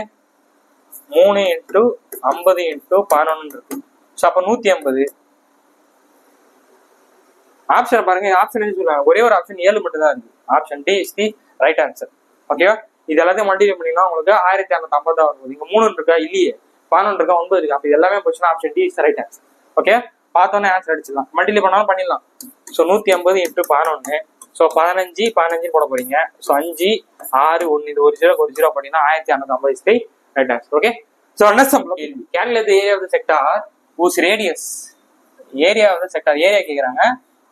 3 × 50 × 11 இருக்கு. ஸோ அப்போ 150. ஆப்ஷன் பாருங்க. ஆப்ஷன் என்ன சொல்லுவாங்க? ஒரே ஒரு ஆப்ஷன் 7 மட்டும் தான் இருக்கு. Option D is the right answer. ஓகேவா? இது எல்லாத்தையும் மல்டிப்ளை பண்ணீங்கன்னா உங்களுக்கு 1650 தான் வரும். இங்க 3 இருக்கா? இல்லையே. 11 இருக்கா? 9 இருக்கு. அப்ப எல்லாமே போச்சுன்னா option D is right answer. Okay, பார்த்தோன்னே ஆன்சர் அடிச்சிடலாம். மல்டிப்ளை பண்ணாலும் பண்ணிடலாம். ஸோ 150 × 11. ஸோ 15 போட போறீங்க. ஸோ 5 6 1, இது ஒரு 0 போட்டீங்கன்னா 1650 right answer. Okay, so calculate the area of the sector whose radius. Area of the sector, area கேக்குறாங்க.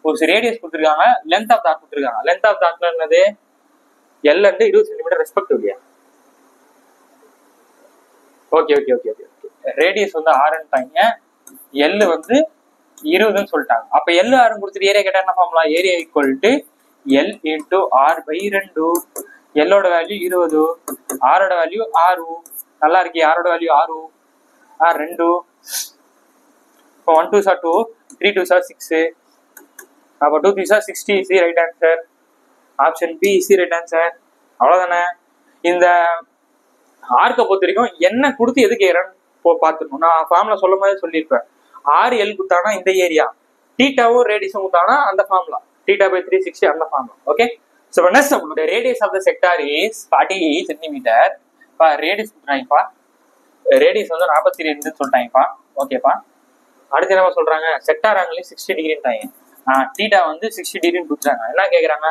ஒரு ரேடியஸ் கொடுத்துருக்காங்க, லென்த் ஆஃப் டார்க் கொடுத்துருக்காங்க. லென்த் ஆஃப் டார்க்ல என்னது? எல் அண்ட் 20 சென்டிமீட்டர் ரெஸ்பெக்டிவ்லியா. ஓகே, ரேடியஸ் வந்து 6ன்ட்டாங்க, எல் வந்து 20ன்னு சொல்லிட்டாங்க. அப்ப எல் 6 கொடுத்துட்டு ஏரியா கேட்டா என்ன formula? Area equal to L into r/2. எல்லோட வேல்யூ 20, ஆரோட வேல்யூ 6. நல்லா இருக்கு. ஆரோட value 6, r2. 1 2s are 2, 3 2s are 6. அப்போ 2 3s are 60 is the right answer. Option B is the right answer. அவ்வளவுதானே. இந்த ஆர்க்கை பொறுத்த வரைக்கும் என்ன கொடுத்து எது கேட்கறேன்னு பார்த்துக்கணும். நான் ஃபார்முலா சொல்லும் போதே சொல்லியிருப்பேன். RL குத்தானா இந்த ஏரியா, டீட்டாவும் ரேடியஸும் குத்தானா அந்த ஃபார்முலா, டீட்டா பை 360 அந்த ஃபார்முலா. ஓகே, ஸோ நெக்ஸ்ட் நம்மளோட radius of the sector is 40 centimetre. இப்போ ரேடியஸ் கொடுத்துறாங்கப்பா, ரேடியஸ் வந்து 42 சொல்லிட்டாங்கப்பா. ஓகேப்பா, அடுத்து என்ன சொல்றாங்க? Sector angle 60 டிகிரின்ட்டாங்க. டீட்டா வந்து 60 டிகிரின்னு கொடுத்துறாங்க. என்ன கேட்கறாங்க?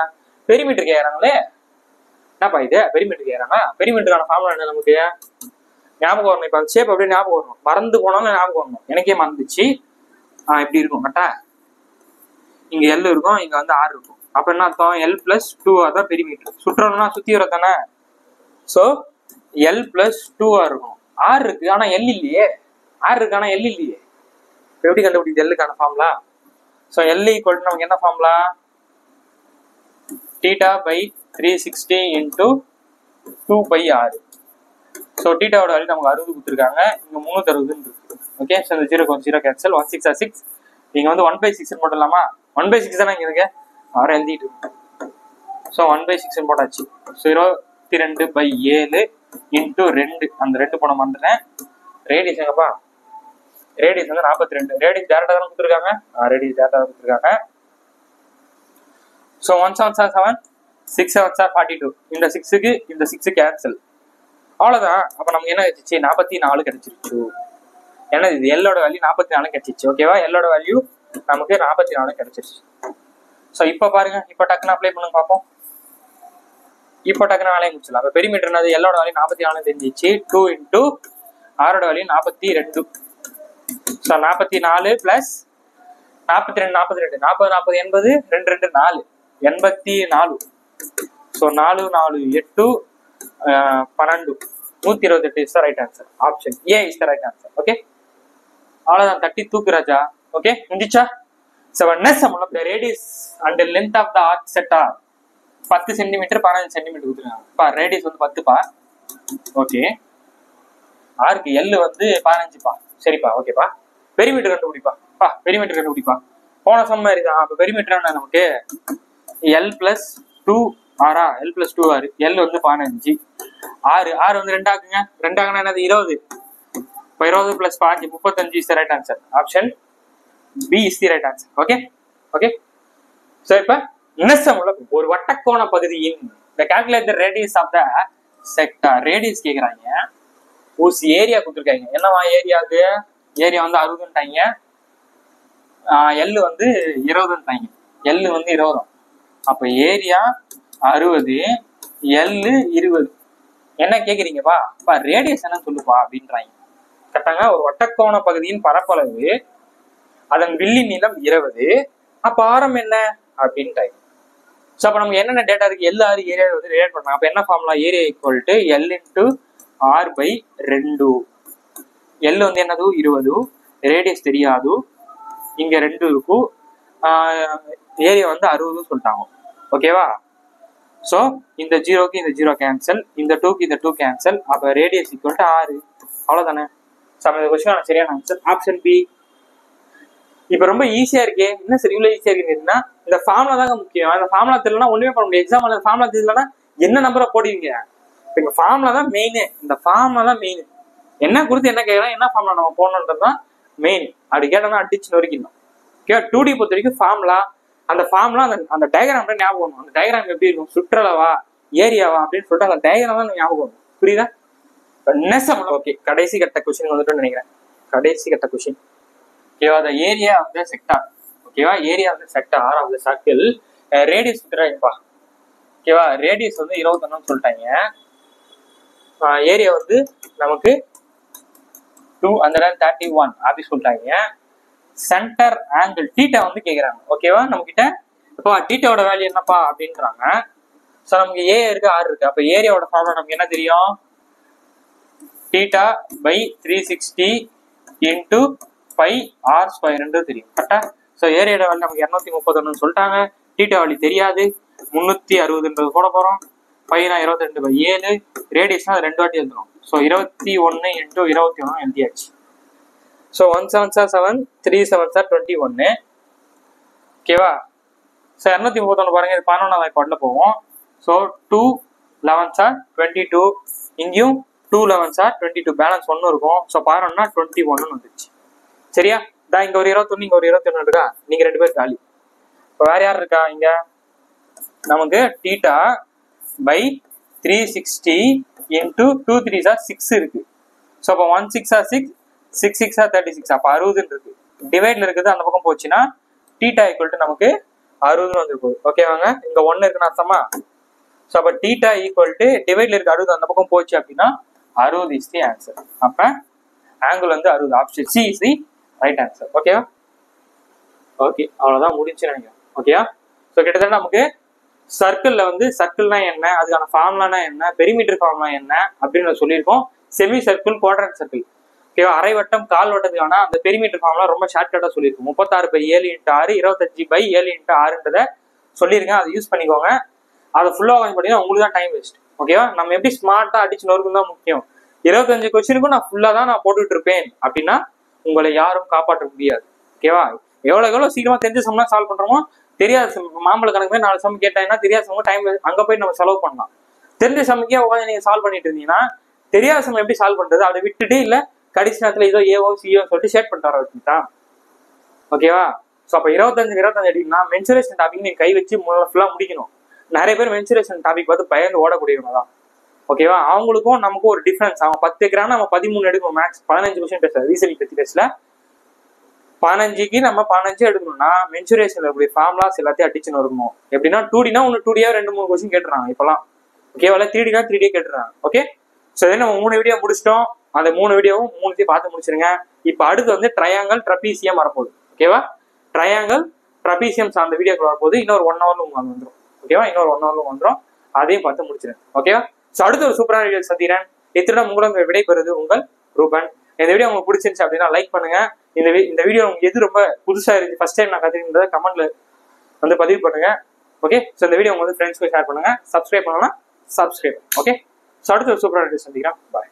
பெரிமீட்டர் கேட்கறாங்களே. என்னப்பா இது பெரிமீட்டர் கேட்கறாங்க? பெரிமீட்டருக்கான ஃபார்முலா என்ன நமக்கு ஞாபகம் வரணும். இப்போ அந்த ஷேப் அப்படியே ஞாபகம் வரணும். மறந்து போனாலும் ஞாபகம் வரணும். எனக்கே மறந்துச்சு. இப்படி இருக்கும் கரெக்டா. இங்க எல் இருக்கும், இங்க வந்து ஆர் இருக்கும். அப்ப என்ன அர்த்தம்? எல் பிளஸ் 2 தான் பெரிமீட்டர். சுற்றணும்னா சுத்தி வர தானே. ஸோ எல் பிளஸ் 2 இருக்கும். ஆர் இருக்கு ஆனா எல் இல்லையே. ஆர் இருக்கு ஆனா எல் இல்லையே. எப்படி கண்டுபிடிக்குது எல்லுக்கான formula? So L equal to நமக்கு என்ன formula? Theta by 360 into 2πr. So டீட்டாவோட வேல்யூ நமக்கு 60 கொடுத்துருக்காங்க. இங்க 360 இருக்கு. ஓகே. ஸோ இந்த 0 0 கேன்சல். 1 6 6. நீங்க வந்து 1/6 போடலாமா? 1/6 தானே இங்க இருக்கு, அவரை எழுதிட்டு. ஸோ 1/6 போட்டாச்சு. ஸோ 22/7 இன்டூ 2, அந்த 2 போன வந்துட்டேன். ரேடியஸ் எங்கப்பா? ரேடியஸ் வந்து 42. ரேடியஸ் டேரக்டா தான் கொடுத்துருக்காங்க. ரேடியஸ் டேரக்டா தான் கொடுத்துருக்காங்க. ஸோ 1 7 7 6 7 42. இந்த 6க்கு இந்த 6 கேன்சல். அவ்வளவுதான். அப்ப நமக்கு என்ன கிடைச்சிச்சு? 44 கிடைச்சிருச்சு. ஏன்னா இது எல்லோட வேல்யூ 44 கிடைச்சிச்சு. ஓகேவா? எல்லோட வேல்யூ நமக்கு 44 கிடைச்சிருச்சு. ஸோ இப்போ பாருங்க, இப்போ டக்குன்னு அப்ளை பண்ணுங்க பார்ப்போம். இப்போ டக்குன்னு வேலையை முடிச்சலாம். இப்போ பெரிமீட்டர்னது எல்லோட வேல்யூ 44 தெரிஞ்சிச்சு. 2 இன்டூ ஆரோட value 42. So 44 plus 42 42 40 40 80 2 2 4 84. So 4 4 8 12 128 is the right answer. Option A is the right answer. Okay, அவ்வளவுதான். தட்டி தூக்கு ராஜா. ஓகே, முடிச்சா? So next sum the radius and length of the arc set R 10 centimetre 15 centimetre கொடுத்துருக்காங்க. Radius வந்து 10பா. Okay, ஆர்க்கு L வந்து 15பா. சரிப்பா, ஓகேப்பா. பெரிமீட்டர் கண்டுபிடிப்பா. பெரிமீட்டர் கண்டுபிடிப்பா. போன சம் மாதிரி தான். இப்போ பெரிமீட்டர் நமக்கு எல் பிளஸ் 2 ஆரா, எல் பிளஸ் 2 ஆறு. எல் வந்து 15, ஆறு ஆறு வந்து 2 ஆகுங்க. 2 ஆகுனா என்னது? 20. இப்போ 20 plus 5 35 is the right answer. Option B is the right answer. Okay okay. So இப்போ நெக்ஸ்ட் சம் ஒரு வட்டக்கோண பகுதியின் the calculate the radius of the sector. Radius கேக்குறாங்க. ஊஸ் ஏரியா கொடுத்துருக்காங்க. என்னவா ஏரியாவுக்கு? ஏரியா வந்து 60ன்ட்டாங்க. எல் வந்து 20ன்ட்டாங்க. எல் வந்து 20. அப்போ ஏரியா 60, எல் 20. என்ன கேக்குறீங்கப்பா? ரேடியஸ் என்ன சொல்லுப்பா அப்படின்றாங்க. கரெக்டாங்க. ஒரு வட்டக்கோண பகுதியின் பரப்பளவு, அதன் வில்லின் நீளம் 20. அப்ப ஆரம் என்ன அப்படின்ட்டாங்க. ஸோ அப்போ நமக்கு என்னென்ன டேட்டா இருக்கு? எல் ஆர் ஏரியா வந்து ரிலேட் பண்ணலாம். அப்போ என்ன formula? Area equal to L into r/2. L வந்து என்னது? 20. ரேடியஸ் தெரியாது, இங்க 2 இருக்கும். ஏரியா வந்து 60 சொல்லிட்டாங்க. ஓகேவா? ஸோ இந்த 0க்கு இந்த 0 கேன்சல், இந்த 2க்கு இந்த 2 கேன்சல். அப்போ ரேடியஸ் ஈக்குவல் டு 6. அவ்வளோதானே. ஸோ இந்த கொஸ்டின் சரியான ஆன்சர் ஆப்ஷன் பி. இப்போ ரொம்ப ஈஸியா இருக்கே. என்ன சரி இவ்வளோ ஈஸியா இருக்குன்னா, இந்த ஃபார்முலா தாங்க முக்கியம். அந்த ஃபார்முலா தெரியலனா ஒண்ணுமே பண்ண முடியும். எக்ஸாம் அந்த ஃபார்முலா தெரியலனா என்ன நம்பரை போடுவீங்க? இப்போ ஃபார்முலா தான் மெயின். இந்த ஃபார்முலா தான் மெயின். என்ன கொடுத்து என்ன கேட்கலாம், என்ன ஃபார்முலா நம்ம போடணுன்றது தான் மெயின். அப்படி கேட்டோம்னா அடிச்சு நொறுக்கணும். ஓகே, 2D பொறுத்த வரைக்கும் ஃபார்முலா, அந்த ஃபார்முலா அந்த டயக்ராம் ஞாபகம் வரும். அந்த டயக்ராம் எப்படி இருக்கும்? சுற்றளவா ஏரியாவா அப்படின்னு சொல்லிட்டு அந்த டயக்ராம் தான் ஞாபகம் வரும். புரியுதா? ஓகே, கடைசி கட்ட கொஸ்டின் வந்துட்டு நினைக்கிறேன். கடைசி கட்ட கொஸ்டின். ஓகேவா? the area of the sector. ஓகேவா? Area of the sector of the circle. Radius கொடுத்துட்டாங்கப்பா. ஓகேவா? ரேடியஸ் வந்து 21 சொல்லிட்டாங்க. ஏரியா வந்து நமக்கு 231 அப்படி சொல்லிட்டாங்க. சென்டர் ஆங்கிள் தீட்டா வந்து கேக்குறாங்க. ஓகேவா? நம்ம கிட்ட இப்போ தீட்டாவோட வேல்யூ என்னப்பா அப்படின்றாங்க. ஸோ நமக்கு ஏ இருக்கு, ஆர் இருக்கு. அப்போ ஏரியாவோட ஃபார்முலா நமக்கு என்ன தெரியும்? Theta by 360 into pi r ஸ்கொயர்ன்றது தெரியும். கரெக்டா? ஸோ ஏரியாவோட வேல்யூ நமக்கு 231 சொல்லிட்டாங்க. தீட்டா வேல்யூ தெரியாது. 360 போட போறோம். பையனா 22/7. ரேடியஸ்னா 2 வாட்டி எழுதணும். ஸோ 21 இன்டூ 21 எழுதியாச்சு. ஸோ 1 7 7 3 7 21. ஓகேவா? ஸோ 231 பாருங்க, இது 11ஆம் வாய்ப்பாட்டில் போவோம். ஸோ 2 11 22. இங்கேயும் 2 11 22. பேலன்ஸ் 1 இருக்கும். ஸோ 11னா 21 வந்துச்சு. சரியா? தான் இங்க ஒரு 21, இங்க ஒரு 21 இருக்கா? நீங்க 2 பேர் காலி. இப்போ வேற யார் இருக்கா? இங்க நமக்கு தீட்டா பை 360 இன்டூ 2 3s 6 இருக்கு. ஸோ அப்போ 1 6 6 6 6 36. அப்போ 60 இருக்கு. டிவைட்ல இருக்குது அந்த பக்கம் போச்சுன்னா தீட்டா ஈக்குவல் டு நமக்கு 60 வந்துருக்கும். ஓகேவாங்க? இங்க 1 இருக்குன்னு அர்த்தமா? ஸோ அப்போ தீட்டா ஈக்குவல் டு டிவைட்ல இருக்கு 60 அந்த பக்கம் போச்சு அப்படின்னா 60 இஸ் தி ஆன்சர். அப்ப ஆங்கிள் வந்து 60. Option C is the right answer. ஓகேவா? ஓகே, அவ்வளவுதான் முடிஞ்சு நினைக்கிறேன். ஓகேவா? ஸோ கிட்டத்தட்ட நமக்கு சர்க்கிள்ல வந்து சர்க்கிள்னா என்ன, அதுக்கான ஃபார்முலானா என்ன, பெரிமீட்டர் ஃபார்முலா என்ன அப்படின்னு சொல்லியிருக்கோம். Semi circle, quadrant circle. ஓகேவா? அரை வட்டம், கால் வட்டத்துக்கான அந்த பெரிமீட்டர் ஃபார்முலா ரொம்ப ஷார்ட்கட்டா சொல்லியிருக்கோம். 36/7 × 6 25/7 × 6ன்றத சொல்லியிருக்கேன். அதை யூஸ் பண்ணிக்கோங்க. அதை ஃபுல்லா வாங்கி பண்ணீங்கன்னா உங்களுக்கு தான் டைம் வேஸ்ட். ஓகேவா? நம்ம எப்படி ஸ்மார்ட்டா அடிச்சு நோருக்கும் தான் முக்கியம். 25 கொஸ்டினுக்கும் நான் ஃபுல்லா தான் நான் போட்டுட்டு இருப்பேன் அப்படின்னா உங்களை யாரும் காப்பாற்ற முடியாது. ஓகேவா? எவ்வளவு சீக்கிரமா தெரிஞ்ச சம்லாம் சால்வ் பண்றோமோ, தெரியாத மாம்பழ கணக்கு 4 சம் கேட்டாங்கன்னா தெரியாத சம் டைம் அங்க போய் நம்ம செலவு பண்ணலாம். தெரிஞ்ச சம்முக்கே உட்காந்து நீங்க சால்வ் பண்ணிட்டு இருந்தீங்கன்னா தெரியாத சம் எப்படி சால்வ் பண்றது? அதை விட்டுட்டு இல்ல கடைசி நேரத்துல ஏதோ ஏஓ சிஓ சொல்லிட்டு ஷேர் பண்ணிட்டு வர வச்சுட்டா. ஓகேவா? ஸோ அப்போ 25 எடுத்தீங்கன்னா மென்சுரேஷன் டாபிக் நீங்க கை வச்சு ஃபுல்லா முடிக்கணும். நிறைய பேர் மென்சுரேஷன் டாபிக் பார்த்து பயந்து ஓடக்கூடியவங்க தான். ஓகேவா? அவங்களுக்கும் நமக்கும் ஒரு டிஃபரன்ஸ். அவன் 10 எடுக்கிறான்னா நம்ம 13 எடுக்கணும். மேக்ஸ் 15 கொஸ்டின் பேசல, ரீசனிங் பத்தி பேசல. 15க்கு நம்ம 15 எடுக்கணும்னா மென்சுரேஷன்ல இருக்கக்கூடிய ஃபார்முலாஸ் எல்லாத்தையும் அடிச்சுன்னு இருக்கணும். எப்படின்னா 2Dனா ஒன்று 2Dயா 2-3 கொஸ்டின் கேட்டுறாங்க இப்பெல்லாம். ஓகேவா? 3Dனா 3D கேட்டுறாங்க. ஓகே, ஸோ நம்ம 3 வீடியோ முடிச்சிட்டோம். அந்த 3 வீடியோவும் 3 பார்த்து முடிச்சிருங்க. இப்போ அடுத்து வந்து ட்ரையாங்கல் ட்ரபீசியம் வரப்போகுது. ஓகேவா? ட்ரையாங்கல் ட்ரபீசியம் சார்ந்த வீடியோக்கு வரப்போகுது. இன்னொரு 1 ஹவர்ல உங்களுக்கு வந்துடும். ஓகேவா? இன்னொரு 1 ஹவர்ல வந்துடும். அதையும் பார்த்து முடிச்சிருங்க. ஓகேவா? ஸோ அடுத்த ஒரு சூப்பரான வீடியோ சந்திக்கிறேன். இத்துடன் உங்களும் விடைபெறுது உங்கள் ரூபன். இந்த வீடியோ உங்களுக்கு பிடிச்சிருந்துச்சு அப்படின்னா லைக் பண்ணுங்க. இந்த வீடியோ உங்களுக்கு எது ரொம்ப புதுசா இருந்துச்சு, ஃபர்ஸ்ட் டைம் நான் கத்துக்கிட்டதை கமெண்ட்ல வந்து பதிவு பண்ணுங்க. ஓகே, ஸோ இந்த வீடியோ உங்களுக்கு ஃப்ரெண்ட்ஸ்க்கு ஷேர் பண்ணுங்க. சப்ஸ்கிரைப் பண்ணலாம், சப்ஸ்கிரைப். ஓகே, ஸோ அடுத்த ஒரு சூப்பரான வீடியோ சந்திக்கிறேன். பாய்.